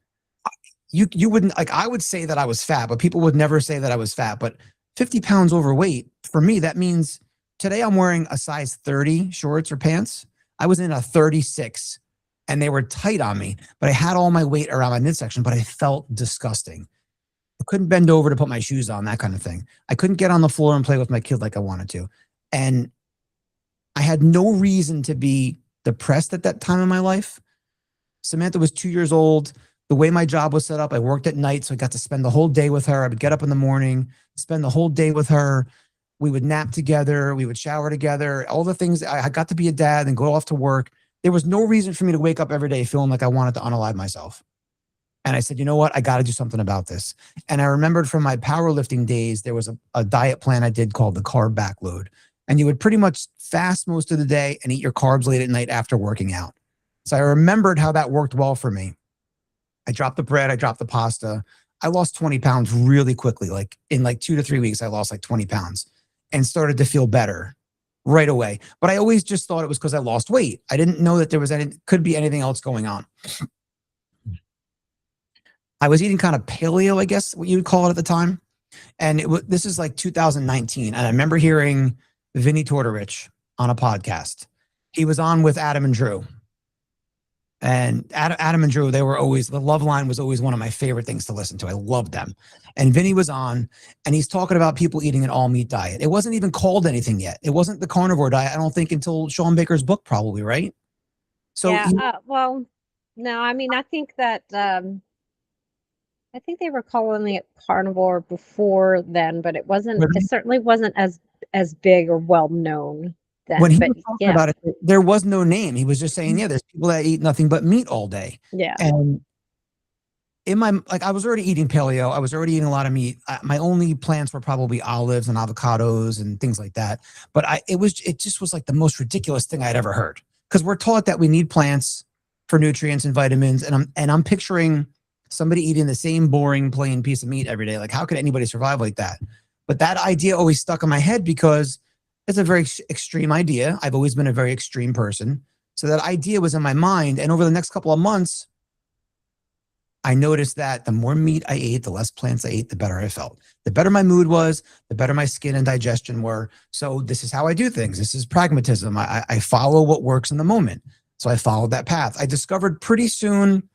Speaker 2: you wouldn't, like, I would say that I was fat, but people would never say that I was fat. But 50 pounds overweight, for me, that means today I'm wearing a size 30 shorts or pants. I was in a 36 and they were tight on me, but I had all my weight around my midsection, but I felt disgusting. I couldn't bend over to put my shoes on, that kind of thing. I couldn't get on the floor and play with my kid like I wanted to. And I had no reason to be depressed at that time in my life. Samantha was 2 years old. The way my job was set up, I worked at night, so I got to spend the whole day with her. I would get up in the morning, spend the whole day with her. We would nap together. We would shower together. All the things. I got to be a dad and go off to work. There was no reason for me to wake up every day feeling like I wanted to unalive myself. And I said, you know what? I got to do something about this. And I remembered from my powerlifting days, there was a diet plan I did called the carb backload. And you would pretty much fast most of the day and eat your carbs late at night after working out. So I remembered how that worked well for me. I dropped the bread, I dropped the pasta. I lost 20 pounds really quickly. Like in like 2 to 3 weeks, I lost like 20 pounds and started to feel better right away. But I always just thought it was because I lost weight. I didn't know that there was could be anything else going on. I was eating kind of paleo, I guess what you would call it at the time. And this is like 2019. And I remember hearing Vinny Tortorich on a podcast. He was on with Adam and Drew. And Adam and Drew, they were always, the love line was always one of my favorite things to listen to. I loved them. And Vinny was on, and he's talking about people eating an all meat diet. It wasn't even called anything yet. It wasn't the carnivore diet, I don't think, until Sean Baker's book, probably, right? So
Speaker 1: yeah. Well, no, I mean, I think that I think they were calling it carnivore before then, but it wasn't. It certainly wasn't as big or well known. Then,
Speaker 2: when he was talking about it, there was no name. He was just saying, yeah, there's people that eat nothing but meat all day.
Speaker 1: Yeah.
Speaker 2: And in my, like, I was already eating paleo. I was already eating a lot of meat. My only plants were probably olives and avocados and things like that. But it just was like the most ridiculous thing I'd ever heard. Because we're taught that we need plants for nutrients and vitamins. And I'm picturing somebody eating the same boring, plain piece of meat every day. Like, how could anybody survive like that? But that idea always stuck in my head because it's a very extreme idea. I've always been a very extreme person. So that idea was in my mind. And over the next couple of months, I noticed that the more meat I ate, the less plants I ate, the better I felt. The better my mood was, the better my skin and digestion were. So this is how I do things. This is pragmatism. I follow what works in the moment. So I followed that path. I discovered pretty soon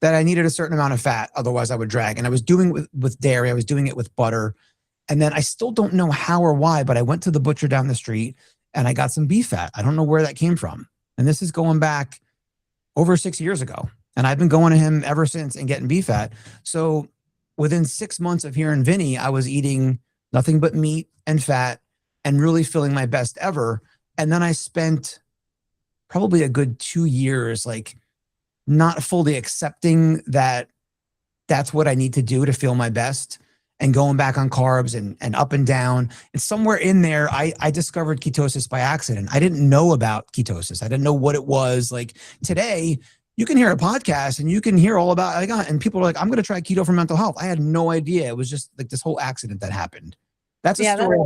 Speaker 2: that I needed a certain amount of fat. Otherwise I would drag. And I was doing it with dairy. I was doing it with butter. And then I still don't know how or why, but I went to the butcher down the street and I got some beef fat. I don't know where that came from. And this is going back over 6 years ago. And I've been going to him ever since and getting beef fat. So within 6 months of hearing Vinny, I was eating nothing but meat and fat and really feeling my best ever. And then I spent probably a good 2 years, like, not fully accepting that that's what I need to do to feel my best, and going back on carbs and up and down. And somewhere in there, I discovered ketosis by accident. I didn't know about ketosis. I didn't know what it was. Like, today, you can hear a podcast and you can hear all about it. And people are like, I'm going to try keto for mental health. I had no idea. It was just like this whole accident that happened. That's a story.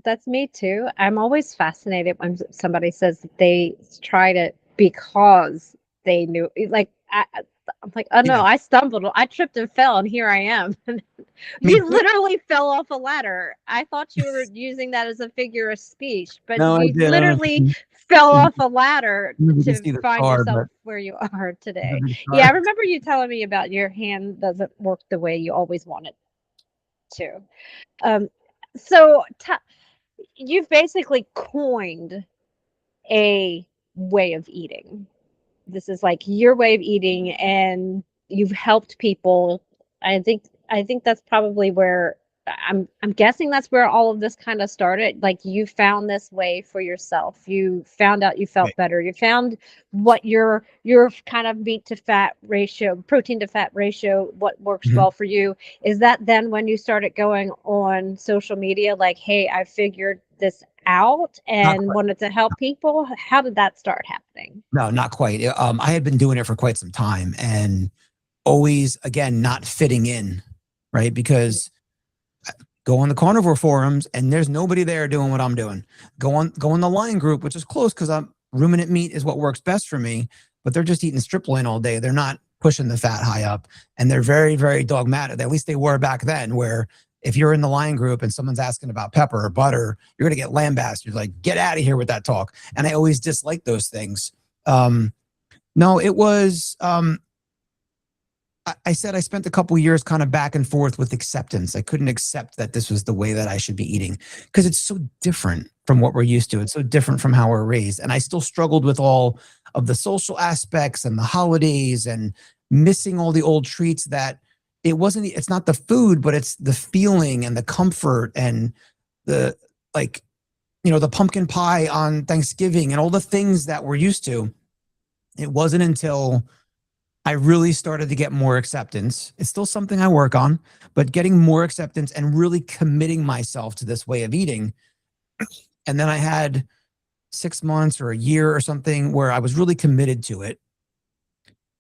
Speaker 1: That's me too. I'm always fascinated when somebody says that they tried it because they knew, like, I'm like, oh no, I stumbled, I tripped and fell, and here I am. You literally fell off a ladder. I thought you were using that as a figure of speech, but no, you literally fell off a ladder to find yourself where you are today. Yeah, I remember you telling me about your hand doesn't work the way you always want it to. So you've basically coined a way of eating. This is like your way of eating, and you've helped people. I think that's probably where I'm guessing that's where all of this kind of started. Like, you found this way for yourself. You found out you felt better. You found what your kind of meat to fat ratio, protein to fat ratio, what works well for you. Is that then when you started going on social media, like, hey, I figured this out and wanted to help people? How did that start happening?
Speaker 2: No, not quite. I had been doing it for quite some time, and always, again, not fitting in, right? Because I go on the carnivore forums and there's nobody there doing what I'm doing. Go on the line group, which is close because ruminant meat is what works best for me, but they're just eating strip loin all day. They're not pushing the fat high up, and they're very, very dogmatic. At least they were back then, where if you're in the line group and someone's asking about pepper or butter, you're going to get lambasted. You're like, get out of here with that talk. And I always disliked those things. No, it was, I said I spent a couple years kind of back and forth with acceptance. I couldn't accept that this was the way that I should be eating because it's so different from what we're used to. It's so different from how we're raised. And I still struggled with all of the social aspects and the holidays and missing all the old treats that it's not the food, but it's the feeling and the comfort and the, like, the pumpkin pie on Thanksgiving and all the things that we're used to. It wasn't until I really started to get more acceptance. It's still something I work on, but getting more acceptance and really committing myself to this way of eating. And then I had 6 months or a year or something where I was really committed to it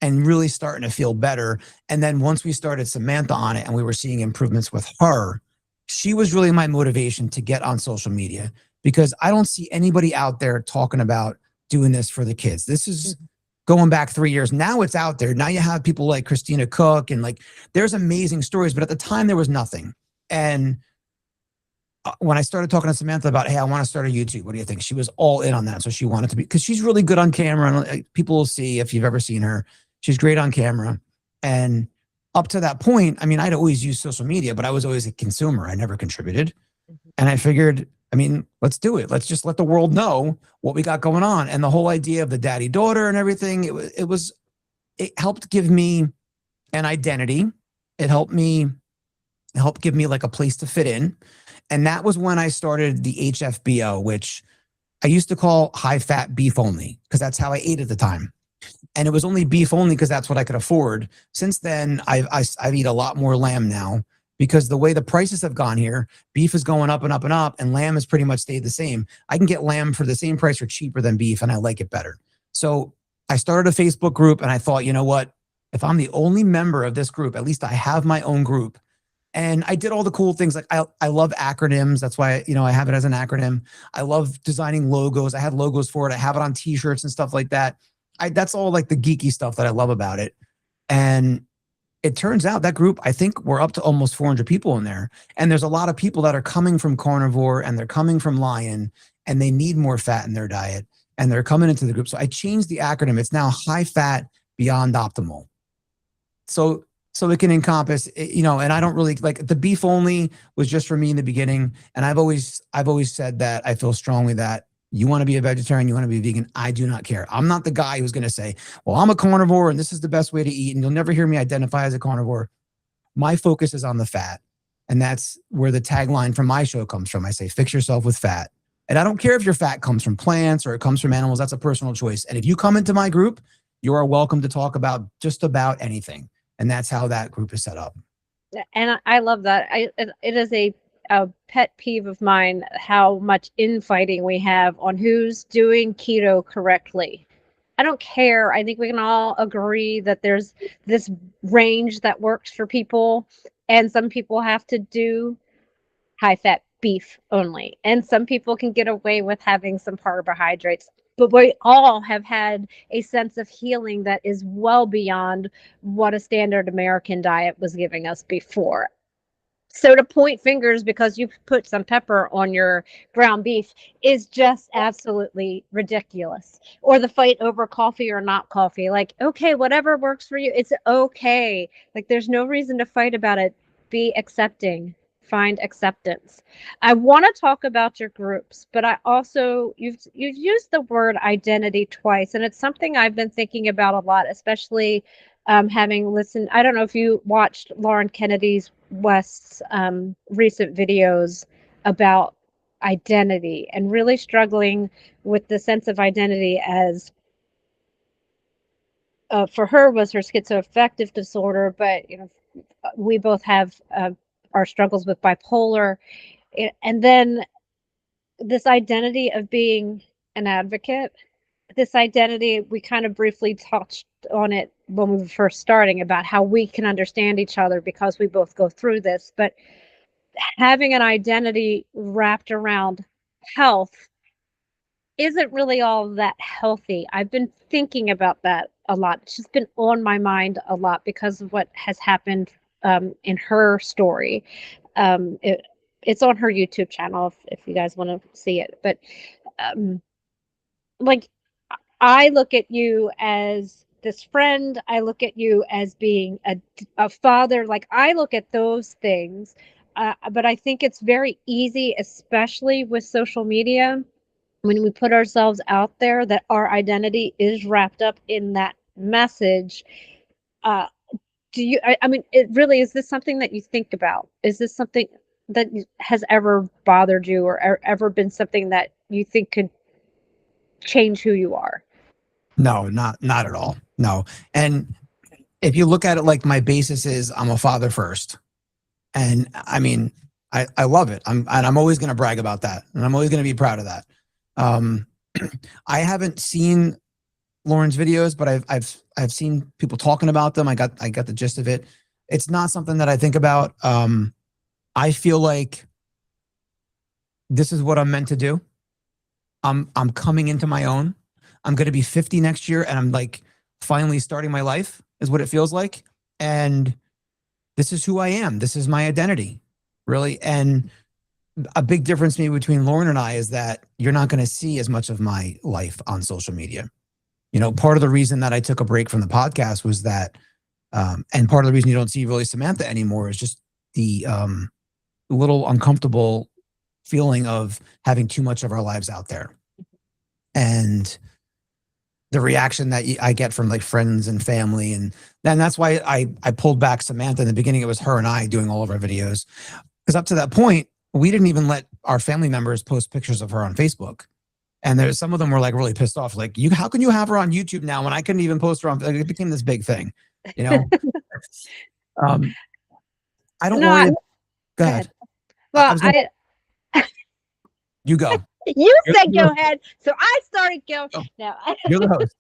Speaker 2: and really starting to feel better. And then once we started Samantha on it and we were seeing improvements with her, she was really my motivation to get on social media, because I don't see anybody out there talking about doing this for the kids. This is going back 3 years. Now it's out there. Now you have people like Christina Cook and like, there's amazing stories, but at the time there was nothing. And when I started talking to Samantha about, hey, I want to start a YouTube, what do you think? She was all in on that. So she wanted to be, because she's really good on camera. And people will see if you've ever seen her. She's great on camera. And up to that point, I mean, I'd always used social media, but I was always a consumer. I never contributed. And I figured, I mean, let's do it. Let's just let the world know what we got going on. And the whole idea of the daddy-daughter and everything, it helped give me an identity. It helped give me like a place to fit in. And that was when I started the HFBO, which I used to call high fat beef only, because that's how I ate at the time. And it was only beef only because that's what I could afford. Since then, I eat a lot more lamb now, because the way the prices have gone here, beef is going up and up and up, and lamb has pretty much stayed the same. I can get lamb for the same price or cheaper than beef, and I like it better. So I started a Facebook group, and I thought, you know what? If I'm the only member of this group, at least I have my own group. And I did all the cool things. Like I love acronyms. That's why, I have it as an acronym. I love designing logos. I had logos for it. I have it on t-shirts and stuff like that. That's all like the geeky stuff that I love about it. And it turns out that group, I think we're up to almost 400 people in there. And there's a lot of people that are coming from carnivore and they're coming from lion and they need more fat in their diet and they're coming into the group. So I changed the acronym. It's now high fat beyond optimal. So it can encompass, and I don't really like the beef only was just for me in the beginning. And I've always said that I feel strongly that you want to be a vegetarian, you want to be a vegan, I do not care. I'm not the guy who's going to say, well, I'm a carnivore and this is the best way to eat. And you'll never hear me identify as a carnivore. My focus is on the fat. And that's where the tagline from my show comes from. I say, fix yourself with fat. And I don't care if your fat comes from plants or it comes from animals. That's a personal choice. And if you come into my group, you are welcome to talk about just about anything. And that's how that group is set up.
Speaker 1: And I love that. It is a pet peeve of mine how much infighting we have on who's doing keto correctly. I don't care. I think we can all agree that there's this range that works for people, and some people have to do high fat beef only, and some people can get away with having some carbohydrates. But we all have had a sense of healing that is well beyond what a standard American diet was giving us before. So to point fingers because you put some pepper on your ground beef is just absolutely ridiculous. Or the fight over coffee or not coffee. Like, okay, whatever works for you, it's okay. Like, there's no reason to fight about it. Be accepting. Find acceptance. I want to talk about your groups, but I also you've used the word identity twice, and it's something I've been thinking about a lot, especially having listened. I don't know if you watched Lauren Kennedy's West's recent videos about identity and really struggling with the sense of identity as for her was her schizoaffective disorder, but we both have our struggles with bipolar, and then this identity of being an advocate. This identity, we kind of briefly touched on it when we were first starting about how we can understand each other because we both go through this, but having an identity wrapped around health isn't really all that healthy. I've been thinking about that a lot. It's just been on my mind a lot because of what has happened in her story. It, it's on her YouTube channel if you guys want to see it. But um, like I look at you as this friend. I look at you as being a father. Like I look at those things. But I think it's very easy, especially with social media, when we put ourselves out there, that our identity is wrapped up in that message. Uh, I mean, it really, is this something that you think about? Is this something that has ever bothered you or ever been something that you think could change who you are?
Speaker 2: No, not at all. No. And if you look at it, like my basis is I'm a father first. And I mean, I love it. I'm always going to brag about that. And I'm always going to be proud of that. Um, I haven't seen Lauren's videos, but I've seen people talking about them. I got the gist of it. It's not something that I think about. I feel like this is what I'm meant to do. I'm coming into my own. I'm going to be 50 next year, and I'm like finally starting my life, is what it feels like. And this is who I am. This is my identity, really. And a big difference maybe between Lauren and I is that you're not going to see as much of my life on social media. You know, part of the reason that I took a break from the podcast was that, and part of the reason you don't see really Samantha anymore is just the little uncomfortable feeling of having too much of our lives out there. And the reaction that I get from like friends and family. And then that's why I pulled back Samantha. In the beginning, it was her and I doing all of our videos. Because up to that point, we didn't even let our family members post pictures of her on Facebook. And there's some of them were like really pissed off. Like, how can you have her on YouTube now when I couldn't even post her on? Like, it became this big thing, you know? um, I don't
Speaker 1: No,
Speaker 2: worry. Go
Speaker 1: go
Speaker 2: ahead.
Speaker 1: ahead. Well,
Speaker 2: You go.
Speaker 1: you said
Speaker 2: You're,
Speaker 1: go ahead, so I started going. No,
Speaker 2: you're the host.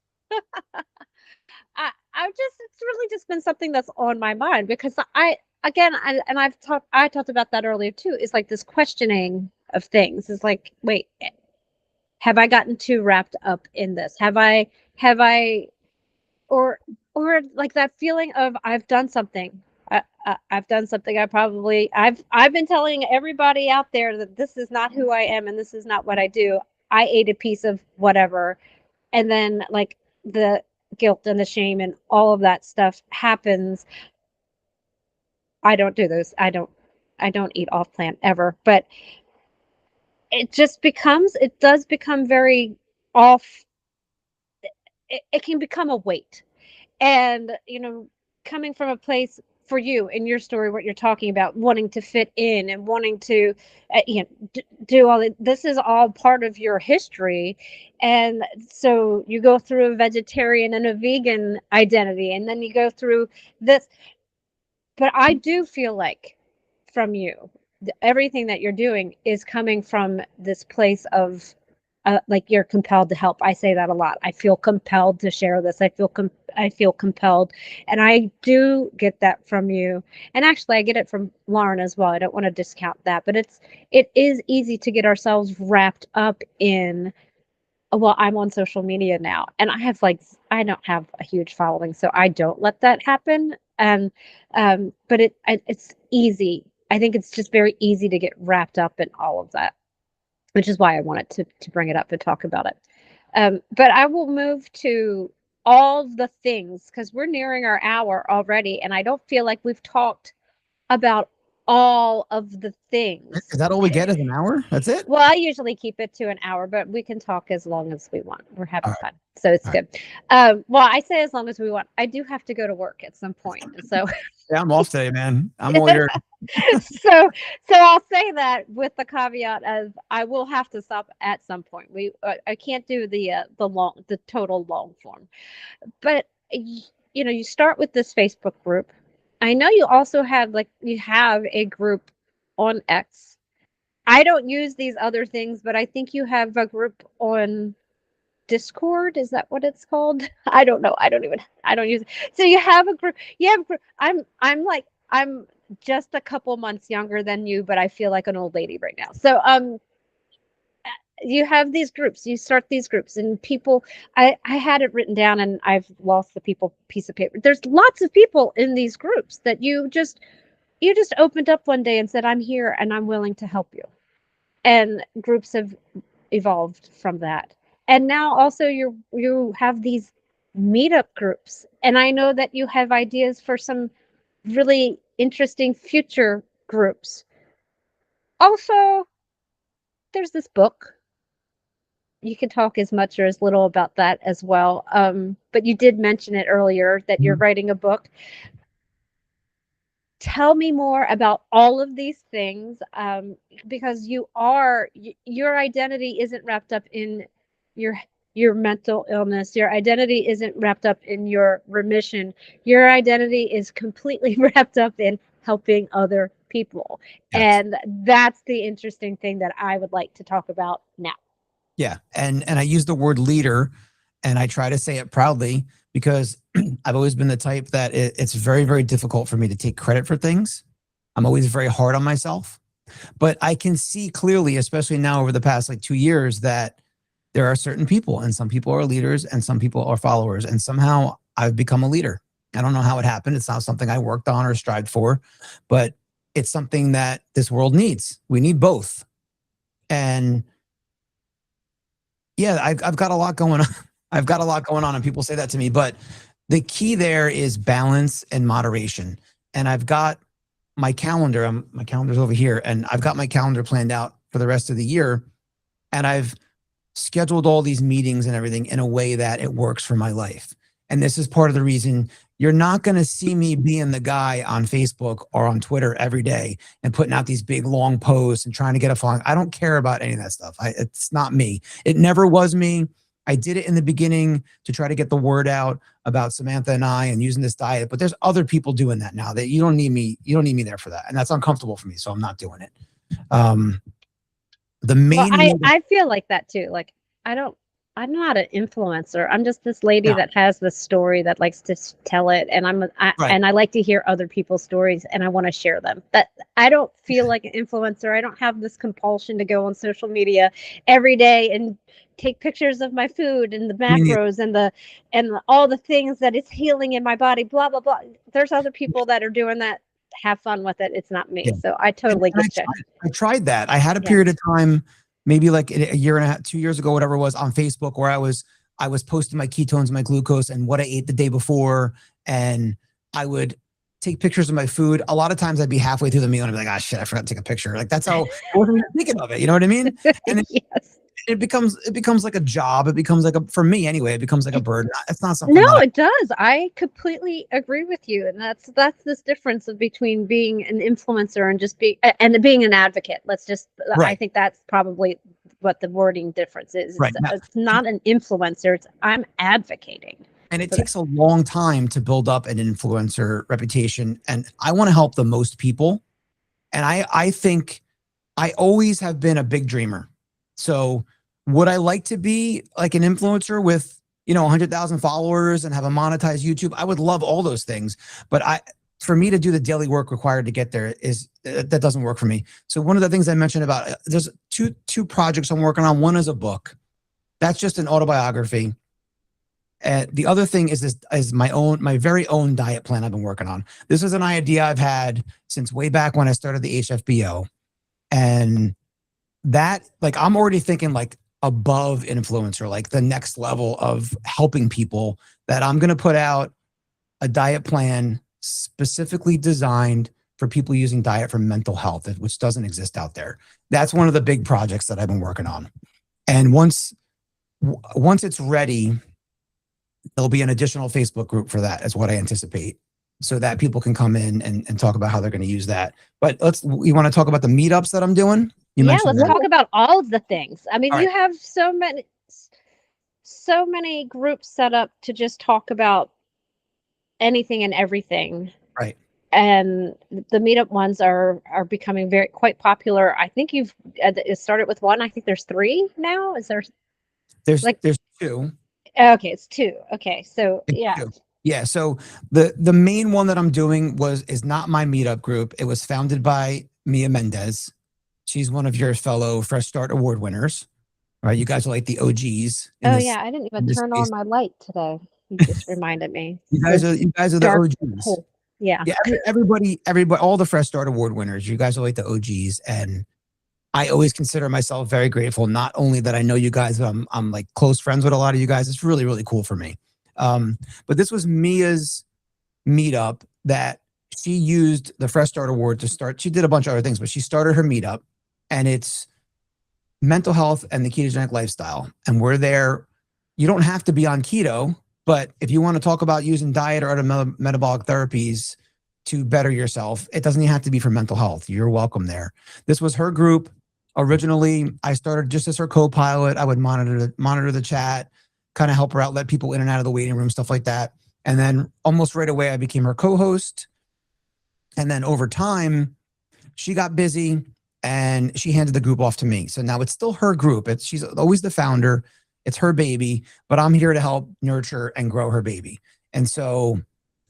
Speaker 1: I've just, it's really just been something that's on my mind because again, and I talked about that earlier too, is like this questioning of things is like, wait, have I gotten too wrapped up in this? Have I, or like that feeling of I've done something. I've done something. I've been telling everybody out there that this is not who I am and this is not what I do. I ate a piece of whatever, and then like the guilt and the shame and all of that stuff happens. I don't do those. I don't eat off plant ever, but it does become very off. It can become a weight. And, coming from a place for you in your story, what you're talking about, wanting to fit in and wanting to, do all this is all part of your history. And so you go through a vegetarian and a vegan identity, and then you go through this. But I do feel like from you, everything that you're doing is coming from this place of like you're compelled to help. I say that a lot. I feel compelled to share this. I feel compelled, and I do get that from you. And actually, I get it from Lauren as well. I don't want to discount that, but it is easy to get ourselves wrapped up in. Well, I'm on social media now, and I don't have a huge following, so I don't let that happen. And but it's easy. I think it's just very easy to get wrapped up in all of that, which is why I wanted to bring it up and talk about it. But I will move to all the things because we're nearing our hour already, and I don't feel like we've talked about all of the things.
Speaker 2: Is that all we get is an hour? That's it?
Speaker 1: Well, I usually keep it to an hour, but we can talk as long as we want. We're having
Speaker 2: All right.
Speaker 1: fun, so it's
Speaker 2: All
Speaker 1: good. Well, I say as long as we want. I do have to go to work at some point, so
Speaker 2: Yeah, I'm off today, man. I'm all yours.
Speaker 1: so I'll say that with the caveat of I will have to stop at some point. I can't do the total long form, but you start with this Facebook group. I know you also have a group on X. I don't use these other things, but I think you have a group on Discord. Is that what it's called? I don't know. I don't use it. So you have a group. You have a group. I'm just a couple months younger than you, but I feel like an old lady right now. So you have these groups, you start these groups, and people, I had it written down and I've lost the people piece of paper. There's lots of people in these groups that you just opened up one day and said, I'm here and I'm willing to help you. And groups have evolved from that. And now also you have these meetup groups. And I know that you have ideas for some really interesting future groups. Also, there's this book. You can talk as much or as little about that as well. But you did mention it earlier that you're
Speaker 2: Mhm.
Speaker 1: writing a book. Tell me more about all of these things, because your identity isn't wrapped up in your your mental illness. Your identity isn't wrapped up in your remission. Your identity is completely wrapped up in helping other people,
Speaker 2: Yes.
Speaker 1: and that's the interesting thing that I would like to talk about now.
Speaker 2: Yeah. And I use the word leader, and I try to say it proudly because I've always been the type that it's very, very difficult for me to take credit for things. I'm always very hard on myself, but I can see clearly, especially now over the past like 2 years, that there are certain people, and some people are leaders and some people are followers. And somehow I've become a leader. I don't know how it happened. It's not something I worked on or strived for, but it's something that this world needs. We need both. And yeah, I've got a lot going on. I've got a lot going on, and people say that to me. But the key there is balance and moderation. And I've got my calendar. My calendar's over here, and I've got my calendar planned out for the rest of the year. And I've scheduled all these meetings and everything in a way that it works for my life. And this is part of the reason you're not going to see me being the guy on Facebook or on Twitter every day and putting out these big long posts and trying to get a following. I don't care about any of that stuff. It's not me. It never was me. I did it in the beginning to try to get the word out about Samantha and I and using this diet, but there's other people doing that now that you don't need me. You don't need me there for that. And that's uncomfortable for me. So I'm not doing it. Um, the
Speaker 1: Well,
Speaker 2: main,
Speaker 1: I feel like that too. Like I don't I'm not an influencer. I'm just this lady
Speaker 2: no,
Speaker 1: that has this story that likes to tell it, and
Speaker 2: right.
Speaker 1: and I like to hear other people's stories and I want to share them. That I don't feel like an influencer. I don't have this compulsion to go on social media every day and take pictures of my food and the
Speaker 2: Me neither.
Speaker 1: macros and all the things that it's healing in my body, blah blah blah. There's other people that are doing that. Have fun with it. It's not me.
Speaker 2: Yeah.
Speaker 1: So I
Speaker 2: And,
Speaker 1: totally
Speaker 2: and
Speaker 1: get you.
Speaker 2: I tried that. I had a
Speaker 1: Yeah.
Speaker 2: period of time, maybe like a year and a half, 2 years ago, whatever it was, on Facebook, where I was posting my ketones, my glucose, and what I ate the day before, and I would take pictures of my food. A lot of times, I'd be halfway through the meal and I'd be like, "Ah, shit, I forgot to take a picture." Like that's how I wasn't even thinking of it. You know what I mean? And
Speaker 1: Yes.
Speaker 2: it becomes like a job. It becomes like for me anyway. It becomes like a burden. It's not
Speaker 1: No,
Speaker 2: something that
Speaker 1: it does. I completely agree with you, and that's this difference of between being an influencer and just being an advocate. Let's just. I
Speaker 2: right,
Speaker 1: think that's probably what the wording difference is.
Speaker 2: right now.
Speaker 1: It's not an influencer. It's I'm advocating
Speaker 2: And it
Speaker 1: for that.
Speaker 2: takes a long time to build up an influencer reputation. And I want to help the most people. And I think I always have been a big dreamer. So would I like to be like an influencer with, 100,000 followers and have a monetized YouTube? I would love all those things. But for me to do the daily work required to get there that doesn't work for me. So one of the things I mentioned about there's two projects I'm working on. One is a book. That's just an autobiography. The other thing is my very own diet plan I've been working on. This is an idea I've had since way back when I started the HFBO. And that, like, I'm already thinking like above influencer, like the next level of helping people, that I'm going to put out a diet plan specifically designed for people using diet for mental health, which doesn't exist out there. That's one of the big projects that I've been working on. And once it's ready, there'll be an additional Facebook group for that, is what I anticipate, so that people can come in and talk about how they're going to use that. But you want to talk about the meetups that I'm doing? You
Speaker 1: Yeah,
Speaker 2: mentioned
Speaker 1: let's
Speaker 2: that.
Speaker 1: talk about all of the things. I mean,
Speaker 2: All
Speaker 1: you
Speaker 2: right.
Speaker 1: have so many groups set up to just talk about anything and everything.
Speaker 2: Right.
Speaker 1: And the meetup ones are becoming quite popular. I think it started with one. I think there's three now. Is there like
Speaker 2: There's two.
Speaker 1: okay, it's two. Okay, so
Speaker 2: It's
Speaker 1: yeah.
Speaker 2: two. Yeah. So the main one that I'm doing is not my meetup group. It was founded by Mia Mendez. She's one of your fellow Fresh Start Award winners. right? You guys are like the OGs
Speaker 1: Oh yeah, I didn't even
Speaker 2: in this
Speaker 1: turn on
Speaker 2: space.
Speaker 1: my light today. You just reminded me.
Speaker 2: You
Speaker 1: The
Speaker 2: guys are the
Speaker 1: dark
Speaker 2: OGs.
Speaker 1: hole. Yeah.
Speaker 2: Yeah, everybody, all the Fresh Start Award winners. You guys are like the OGs, and I always consider myself very grateful. Not only that I know you guys, but I'm like close friends with a lot of you guys. It's really really cool for me. But this was Mia's meetup that she used the Fresh Start Award to start. She did a bunch of other things, but she started her meetup, and it's mental health and the ketogenic lifestyle. And we're there. You don't have to be on keto, but if you want to talk about using diet or other metabolic therapies to better yourself, it doesn't even have to be for mental health. You're welcome there. This was her group. Originally, I started just as her co-pilot. I would monitor the chat, kind of help her out, let people in and out of the waiting room, stuff like that. And then almost right away, I became her co-host. And then over time, she got busy and she handed the group off to me. So now it's still her group. She's always the founder. It's her baby, but I'm here to help nurture and grow her baby. And so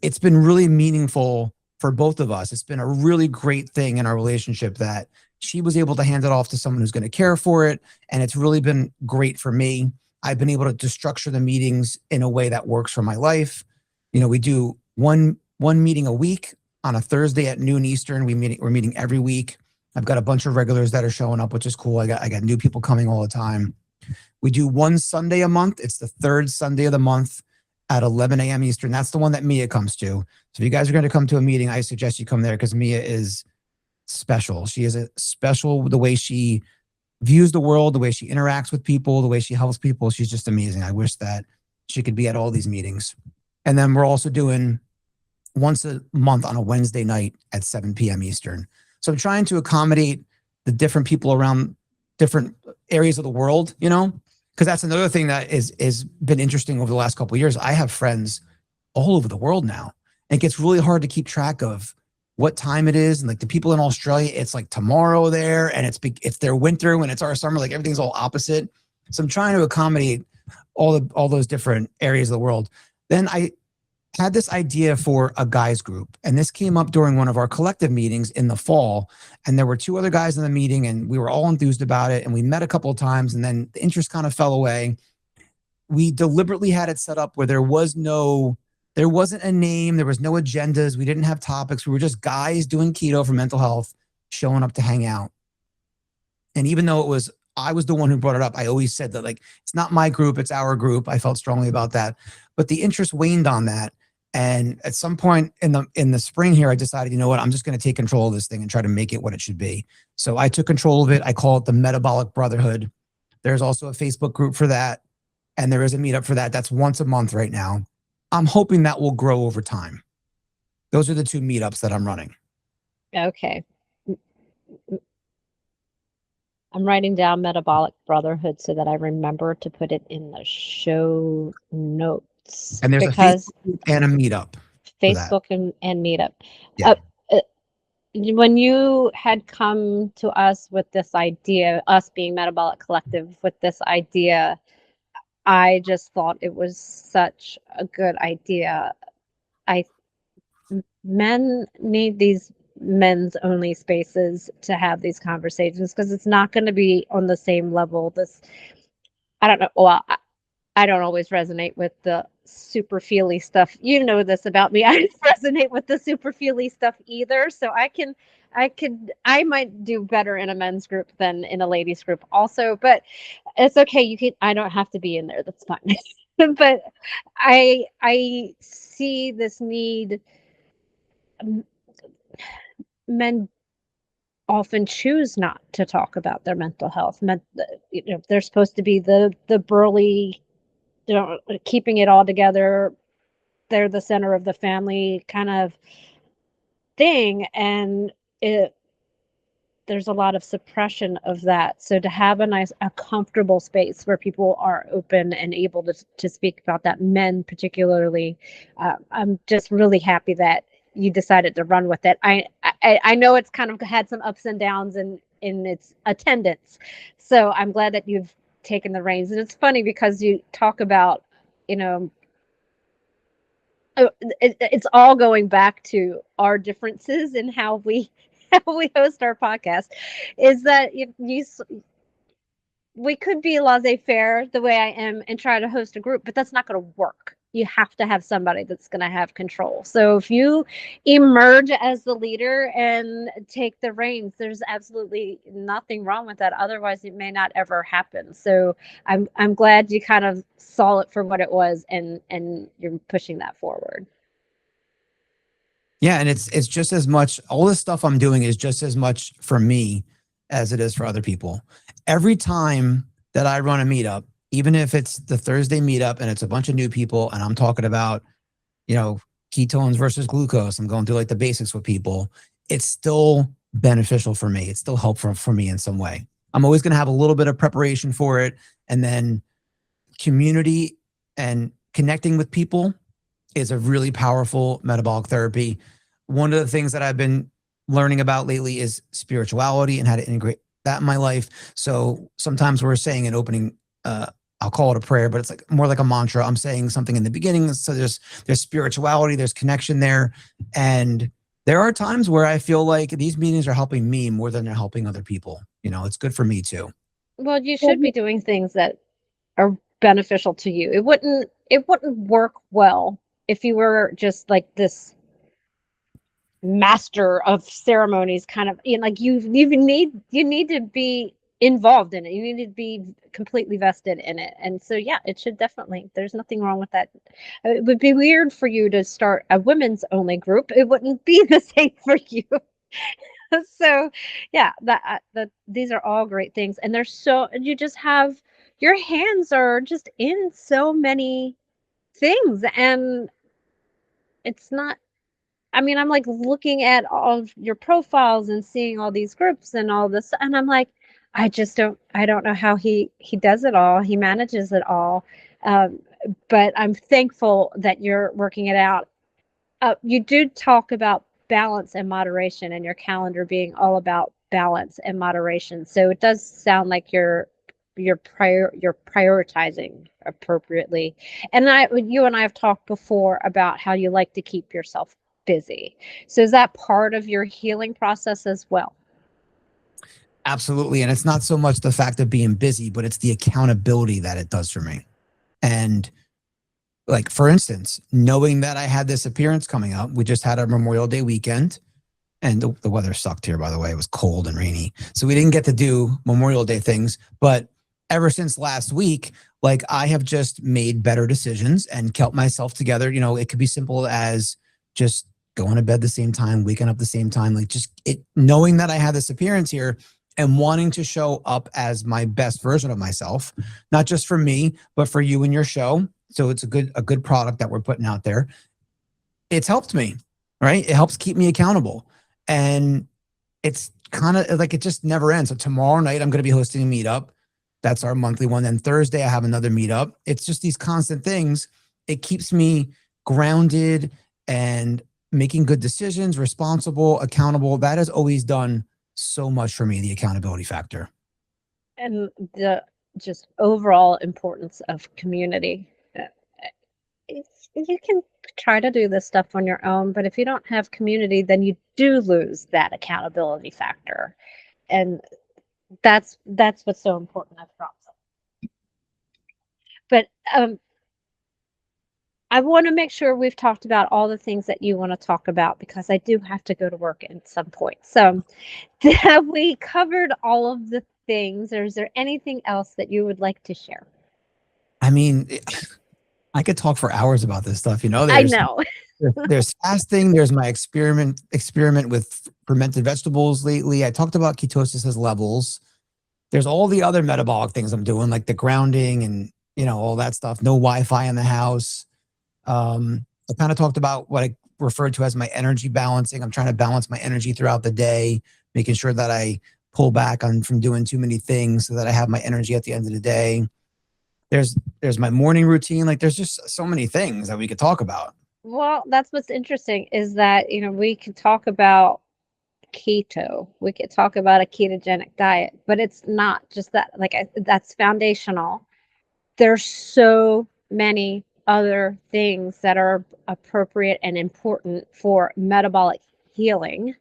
Speaker 2: it's been really meaningful for both of us. It's been a really great thing in our relationship that she was able to hand it off to someone who's going to care for it. And it's really been great for me. I've been able to structure the meetings in a way that works for my life. You know, we do one meeting a week on a Thursday at noon Eastern. We're meeting every week. I've got a bunch of regulars that are showing up, which is cool. I got new people coming all the time. We do one Sunday a month. It's the third Sunday of the month at 11 a.m. Eastern. That's the one that Mia comes to. So if you guys are going to come to a meeting, I suggest you come there because Mia is special. She is a special, the way she views the world, the way she interacts with people, the way she helps people. She's just amazing. I wish that she could be at all these meetings. And then we're also doing once a month on a Wednesday night at 7 p.m. Eastern. So I'm trying to accommodate the different people around different areas of the world, you know, because that's another thing that is been interesting over the last couple of years. I have friends all over the world now. And it gets really hard to keep track of what time it is. And like the people in Australia, it's like tomorrow there, and it's their winter when it's our summer. Like everything's all opposite. So I'm trying to accommodate all those different areas of the world. Then I had this idea for a guys group, and this came up during one of our collective meetings in the fall, and there were two other guys in the meeting, and we were all enthused about it, and we met a couple of times, and then the interest kind of fell away. We deliberately had it set up where there wasn't a name, there was no agendas, we didn't have topics, we were just guys doing keto for mental health, showing up to hang out. And even though I was the one who brought it up, I always said that, like, it's not my group, it's our group. I felt strongly about that, but the interest waned on that. And at some point in the spring here, I decided, you know what, I'm just going to take control of this thing and try to make it what it should be. So I took control of it. I call it the Metabolic Brotherhood. There's also a Facebook group for that, and there is a meetup for that. That's once a month right now. I'm hoping that will grow over time. Those are the two meetups that I'm running.
Speaker 1: Okay. I'm writing down Metabolic Brotherhood so that I remember to put it in the show notes,
Speaker 2: And there's a
Speaker 1: because
Speaker 2: Facebook group and a meetup for that.
Speaker 1: Facebook and Meetup.
Speaker 2: Yeah.
Speaker 1: Uh, when you had come to us with this idea, us being Metabolic Collective with this idea, I just thought it was such a good idea. I Men need these men's only spaces to have these conversations, because it's not going to be on the same level. I don't know. Well, I don't always resonate with the super feely stuff. You know this about me. I don't resonate with the super feely stuff either. So I might do better in a men's group than in a ladies group also, but it's okay. I don't have to be in there. That's fine. But I see this need. Men often choose not to talk about their mental health. They're supposed to be the burly, keeping it all together. They're the center of the family kind of thing, and there's a lot of suppression of that. So to have a comfortable space where people are open and able to speak about that, men particularly, I'm just really happy that you decided to run with it. I know it's kind of had some ups and downs in its attendance, so I'm glad that you've taken the reins. And it's funny because you talk about, you know, it's all going back to our differences in how we host our podcast. Is that we could be laissez-faire the way I am and try to host a group, but that's not going to work. You have to have somebody that's going to have control. So if you emerge as the leader and take the reins, there's absolutely nothing wrong with that. Otherwise, it may not ever happen. So I'm glad you kind of saw it for what it was, and you're pushing that forward.
Speaker 2: Yeah, and it's just as much, all this stuff I'm doing is just as much for me as it is for other people. Every time that I run a meetup, even if it's the Thursday meetup and it's a bunch of new people and I'm talking about, you know, ketones versus glucose, I'm going through like the basics with people, it's still beneficial for me. It's still helpful for me in some way. I'm always going to have a little bit of preparation for it. And then community and connecting with people is a really powerful metabolic therapy. One of the things that I've been learning about lately is spirituality and how to integrate that in my life. So sometimes we're saying an opening, I'll call it a prayer, but it's like more like a mantra. I'm saying something in the beginning. So there's spirituality, there's connection there. And there are times where I feel like these meetings are helping me more than they're helping other people. You know, it's good for me too.
Speaker 1: Well, you should be doing things that are beneficial to you. It wouldn't work well if you were just like this master of ceremonies kind of, like you need to be involved in it. You need to be completely vested in it. And so yeah, it should definitely, there's nothing wrong with that. It would be weird for you to start a women's only group. It wouldn't be the same for you. So yeah, that these are all great things, and they're so, you just have, your hands are just in so many things, and it's not, I mean, I'm like looking at all of your profiles and seeing all these groups and all this, and I'm like, I don't know how he does it all. He manages it all. Um, but I'm thankful that you're working it out. You do talk about balance and moderation, and your calendar being all about balance and moderation. So it does sound like you're prioritizing appropriately. And you and I have talked before about how you like to keep yourself busy. So is that part of your healing process as well?
Speaker 2: Absolutely. And it's not so much the fact of being busy, but it's the accountability that it does for me. And like, for instance, knowing that I had this appearance coming up, we just had our Memorial Day weekend, and the weather sucked here, by the way. It was cold and rainy. So we didn't get to do Memorial Day things. But ever since last week, like, I have just made better decisions and kept myself together. You know, it could be simple as just going to bed the same time, waking up the same time, like just it, knowing that I had this appearance here and wanting to show up as my best version of myself, not just for me, but for you and your show. So it's a good product that we're putting out there. It's helped me, right? It helps keep me accountable. And it's kind of like it just never ends. So tomorrow night, I'm going to be hosting a meetup. That's our monthly one. Then Thursday, I have another meetup. It's just these constant things. It keeps me grounded and making good decisions, responsible, accountable. That has always done so much for me, the accountability factor.
Speaker 1: And the just overall importance of community. You can try to do this stuff on your own, but if you don't have community, then you do lose that accountability factor. And that's what's so important as Rob said. But I want to make sure we've talked about all the things that you want to talk about, because I do have to go to work at some point. So have we covered all of the things, or is there anything else that you would like to share?
Speaker 2: I mean, I could talk for hours about this stuff. You know,
Speaker 1: I
Speaker 2: there's
Speaker 1: know.
Speaker 2: there's fasting. There's my experiment with fermented vegetables lately. I talked about ketosis as levels. There's all the other metabolic things I'm doing, like the grounding and, you know, all that stuff. No Wi-Fi in the house. I kind of talked about what I referred to as my energy balancing. I'm trying to balance my energy throughout the day, making sure that I pull back on from doing too many things so that I have my energy at the end of the day. There's my morning routine. Like, there's just so many things that we could talk about.
Speaker 1: Well, that's what's interesting, is that, we could talk about keto. We could talk about a ketogenic diet, but it's not just that. Like, that's foundational. There's so many other things that are appropriate and important for metabolic healing.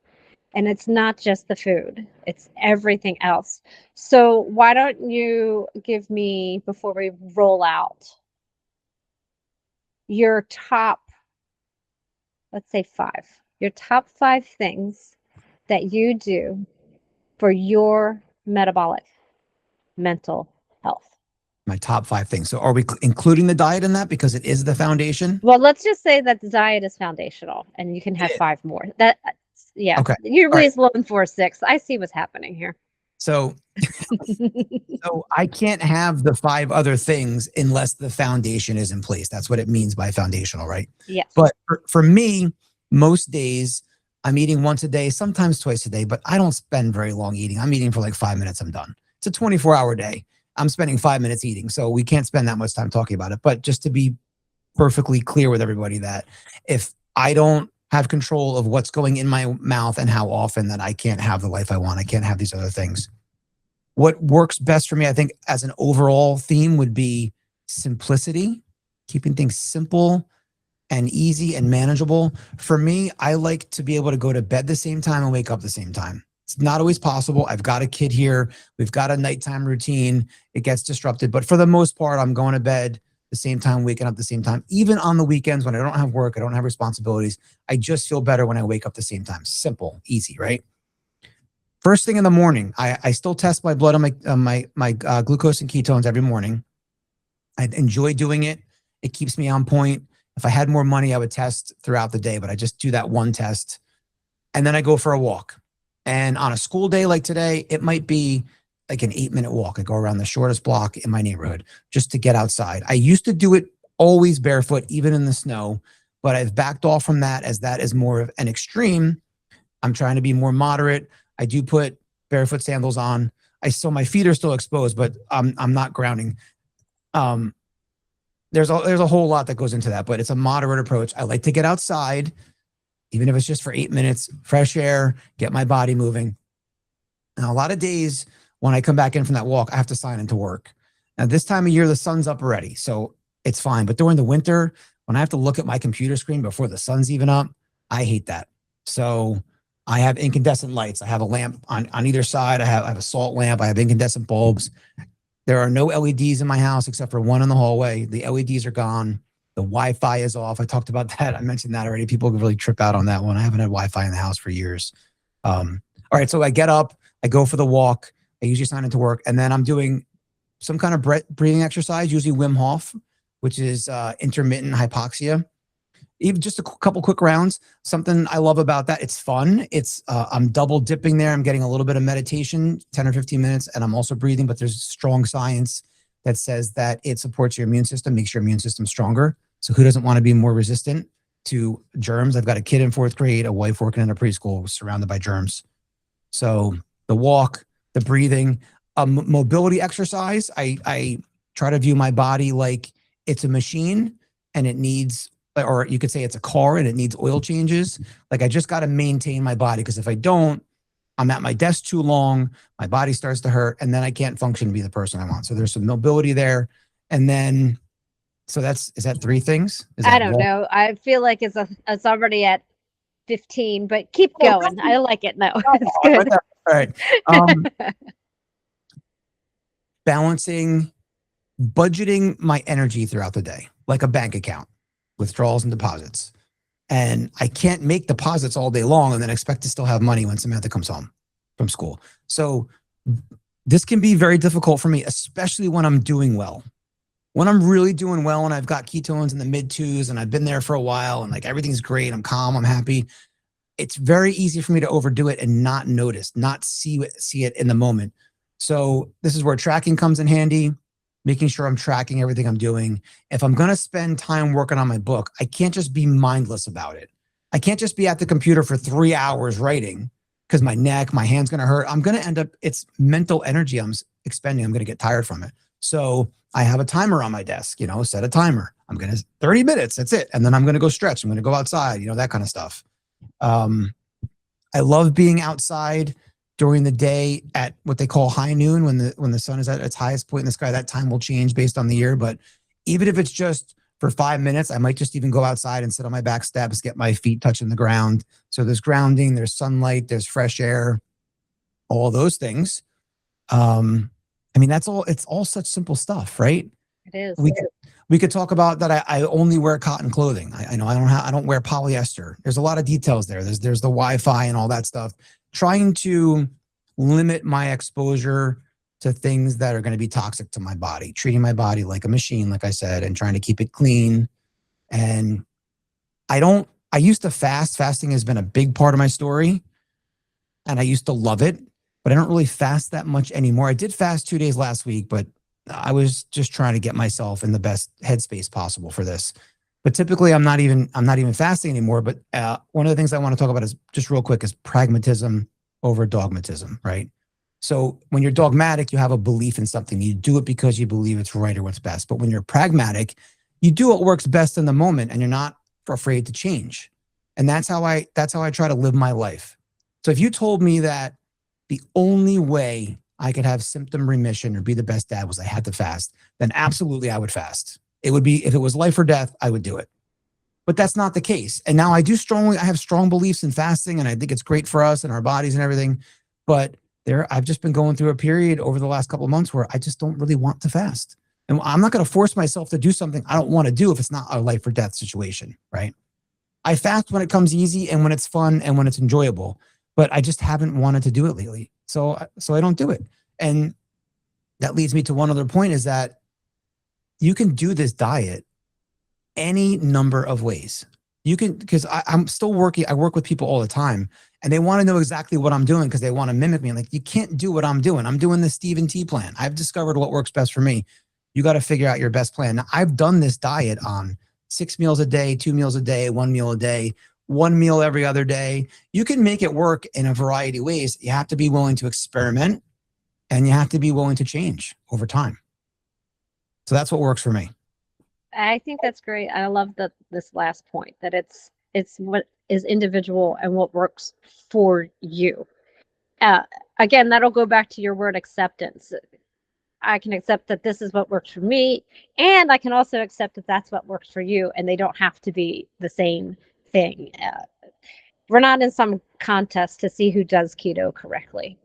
Speaker 1: And it's not just the food, it's everything else. So why don't you give me, before we roll out, your top, let's say five, your top five things that you do for your metabolic mental health.
Speaker 2: My top five things. So are we including the diet in that because it is the foundation?
Speaker 1: Well, let's just say that the diet is foundational and you can have five more. That, yeah,
Speaker 2: Okay.
Speaker 1: you're
Speaker 2: All right.
Speaker 1: reasonable 4, 6. I see what's happening here.
Speaker 2: So, so I can't have the five other things unless the foundation is in place. That's what it means by foundational, right?
Speaker 1: Yes.
Speaker 2: But for me, most days I'm eating once a day, sometimes twice a day, but I don't spend very long eating. I'm eating for like 5 minutes. I'm done. It's a 24-hour day. I'm spending 5 minutes eating. So we can't spend that much time talking about it. But just to be perfectly clear with everybody that if I don't have control of what's going in my mouth and how often, that I can't have the life I want. I can't have these other things. What works best for me, I think, as an overall theme would be simplicity, keeping things simple and easy and manageable. For me, I like to be able to go to bed the same time and wake up the same time. It's not always possible. I've got a kid here. We've got a nighttime routine. It gets disrupted. But for the most part, I'm going to bed the same time, waking up the same time. Even on the weekends when I don't have work, I don't have responsibilities, I just feel better when I wake up the same time. Simple, easy, right? First thing in the morning, I still test my blood on my glucose and ketones every morning. I enjoy doing it. It keeps me on point. If I had more money, I would test throughout the day, but I just do that one test. And then I go for a walk. And on a school day like today, it might be like an 8-minute walk. I go around the shortest block in my neighborhood just to get outside. I used to do it always barefoot, even in the snow, but I've backed off from that as that is more of an extreme. I'm trying to be more moderate. I do put barefoot sandals on. My feet are still exposed, but I'm not grounding. There's a whole lot that goes into that, but it's a moderate approach. I like to get outside, even if it's just for 8 minutes, fresh air, get my body moving. And a lot of days when I come back in from that walk, I have to sign into work. Now, this time of year, the sun's up already, so it's fine. But during the winter, when I have to look at my computer screen before the sun's even up, I hate that. So I have incandescent lights. I have a lamp on either side. I have a salt lamp. I have incandescent bulbs. There are no LEDs in my house except for one in the hallway. The LEDs are gone. The Wi-Fi is off. I talked about that. I mentioned that already. People can really trip out on that one. I haven't had Wi-Fi in the house for years. All right, so I get up. I go for the walk. I usually sign into work. And then I'm doing some kind of breathing exercise, usually Wim Hof, which is intermittent hypoxia. Even just a couple quick rounds. Something I love about that, it's fun. It's I'm double dipping there. I'm getting a little bit of meditation, 10 or 15 minutes, and I'm also breathing, but there's strong science that says that it supports your immune system, makes your immune system stronger. So who doesn't want to be more resistant to germs? I've got a kid in 4th grade, a wife working in a preschool surrounded by germs. So the walk, the breathing, mobility exercise. I try to view my body like it's a machine and it needs, or you could say it's a car and it needs oil changes. Like I just got to maintain my body, because if I don't, I'm at my desk too long, my body starts to hurt, and then I can't function to be the person I want. So there's some mobility there. And then, so is that 3 things?
Speaker 1: I don't know. I feel like it's already at 15, but keep going. I like it. No, it's good.
Speaker 2: All right. Balancing, budgeting my energy throughout the day, like a bank account, withdrawals and deposits. And I can't make deposits all day long and then expect to still have money when Samantha comes home from school. So this can be very difficult for me, especially when I'm doing well. When I'm really doing well and I've got ketones in the mid 2s and I've been there for a while and like everything's great, I'm calm, I'm happy. It's very easy for me to overdo it and not notice, not see it in the moment. So this is where tracking comes in handy, making sure I'm tracking everything I'm doing. If I'm going to spend time working on my book, I can't just be mindless about it. I can't just be at the computer for 3 hours writing because my neck, my hand's going to hurt. I'm going to end up, it's mental energy I'm expending. I'm going to get tired from it. So I have a timer on my desk, set a timer. I'm going to 30 minutes. That's it. And then I'm going to go stretch. I'm going to go outside, that kind of stuff. I love being outside during the day at what they call high noon, when the sun is at its highest point in the sky. That time will change based on the year, but even if it's just for 5 minutes. I might just even go outside and sit on my back steps, get my feet touching the ground. So there's grounding, there's sunlight, there's fresh air, all those things. I mean, that's all, it's all such simple stuff, right?
Speaker 1: It is.
Speaker 2: We could talk about that. I only wear cotton clothing. I know I don't wear polyester. There's a lot of details there. There's the Wi-Fi and all that stuff. Trying to limit my exposure to things that are going to be toxic to my body, treating my body like a machine, like I said, and trying to keep it clean. And I used to fast. Fasting has been a big part of my story, and I used to love it, but I don't really fast that much anymore. I did fast 2 days last week, but I was just trying to get myself in the best headspace possible for this. But typically I'm not even fasting anymore. But one of the things I want to talk about is just real quick is pragmatism over dogmatism, right? So when you're dogmatic, you have a belief in something. You do it because you believe it's right or what's best. But when you're pragmatic, you do what works best in the moment, and you're not afraid to change. And that's how I try to live my life. So if you told me that the only way I could have symptom remission or be the best dad was I had to fast, then absolutely I would fast. It would be, if it was life or death, I would do it. But that's not the case. And now I have strong beliefs in fasting, and I think it's great for us and our bodies and everything. But I've just been going through a period over the last couple of months where I just don't really want to fast. And I'm not going to force myself to do something I don't want to do if it's not a life or death situation, right? I fast when it comes easy and when it's fun and when it's enjoyable, but I just haven't wanted to do it lately. So I don't do it. And that leads me to one other point, is that you can do this diet any number of ways. You can, because I'm still working. I work with people all the time, and they want to know exactly what I'm doing because they want to mimic me. Like, you can't do what I'm doing. I'm doing the Stephen T plan. I've discovered what works best for me. You got to figure out your best plan. Now, I've done this diet on 6 meals a day, 2 meals a day, 1 meal a day, 1 meal every other day. You can make it work in a variety of ways. You have to be willing to experiment, and you have to be willing to change over time. So that's what works for me.
Speaker 1: I think that's great. I love this last point, that it's what is individual and what works for you. Uh, Again, that'll go back to your word acceptance. I can accept that this is what works for me, and I can also accept that that's what works for you, and they don't have to be the same thing. We're not in some contest to see who does keto correctly.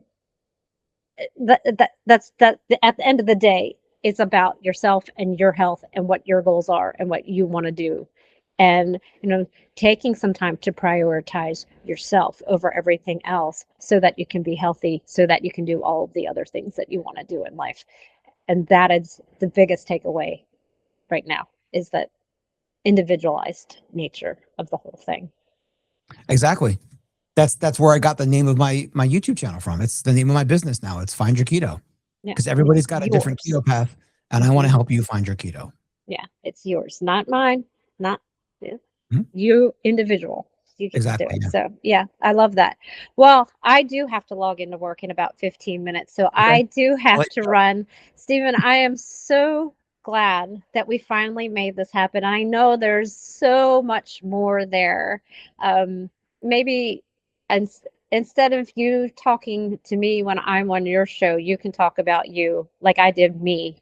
Speaker 1: That's at the end of the day, it's about yourself and your health and what your goals are and what you want to do. And, taking some time to prioritize yourself over everything else so that you can be healthy, so that you can do all of the other things that you want to do in life. And that is the biggest takeaway right now, is that individualized nature of the whole thing.
Speaker 2: Exactly. That's where I got the name of my YouTube channel from. It's the name of my business now. It's Find Your Keto.
Speaker 1: Yeah,
Speaker 2: Because everybody's got a different keto path, and I want to help you find your keto.
Speaker 1: Yeah, it's yours, not mine, not
Speaker 2: Mhm.
Speaker 1: you, individual. You get to do
Speaker 2: Exactly.
Speaker 1: it.
Speaker 2: Yeah.
Speaker 1: So, yeah, I love that. Well, I do have to log into work in about 15 minutes, so
Speaker 2: Okay.
Speaker 1: I do have
Speaker 2: Well,
Speaker 1: to run. Stephen, I am so glad that we finally made this happen. I know there's so much more there. Maybe and instead of you talking to me when I'm on your show, you can talk about you like I did me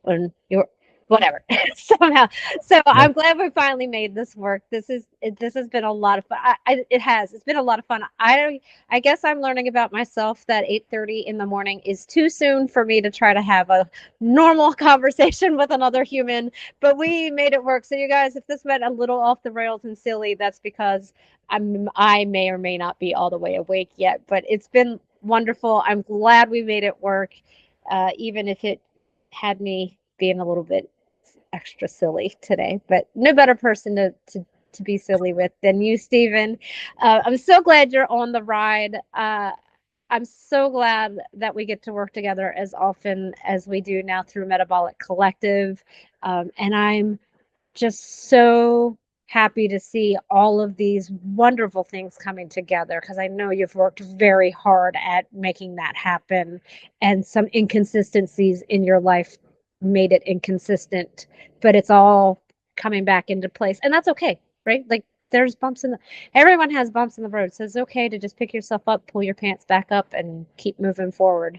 Speaker 1: when you're whatever somehow. So
Speaker 2: yeah.
Speaker 1: I'm glad we finally made this work. This has been a lot of fun. It's been a lot of fun. I guess I'm learning about myself that 8:30 in the morning is too soon for me to try to have a normal conversation with another human, but we made it work. So you guys, if this went a little off the rails and silly, that's because I may or may not be all the way awake yet, but it's been wonderful. I'm glad we made it work, even if it had me being a little bit extra silly today, but no better person to be silly with than you, Stephen. I'm so glad you're on the ride. I'm so glad that we get to work together as often as we do now through Metabolic Collective. And I'm just so happy to see all of these wonderful things coming together, because I know you've worked very hard at making that happen, and some inconsistencies in your life made it inconsistent, but it's all coming back into place, and that's okay, right? Like, there's everyone has bumps in the road, so it's okay to just pick yourself up, pull your pants back up, and keep moving forward.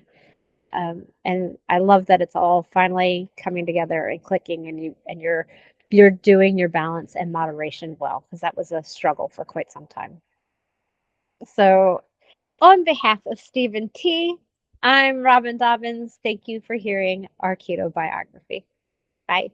Speaker 1: And I love that it's all finally coming together and clicking, and you're you're doing your balance and moderation well, because that was a struggle for quite some time. So, on behalf of Stephen T., I'm Robin Dobbins. Thank you for hearing our keto biography. Bye.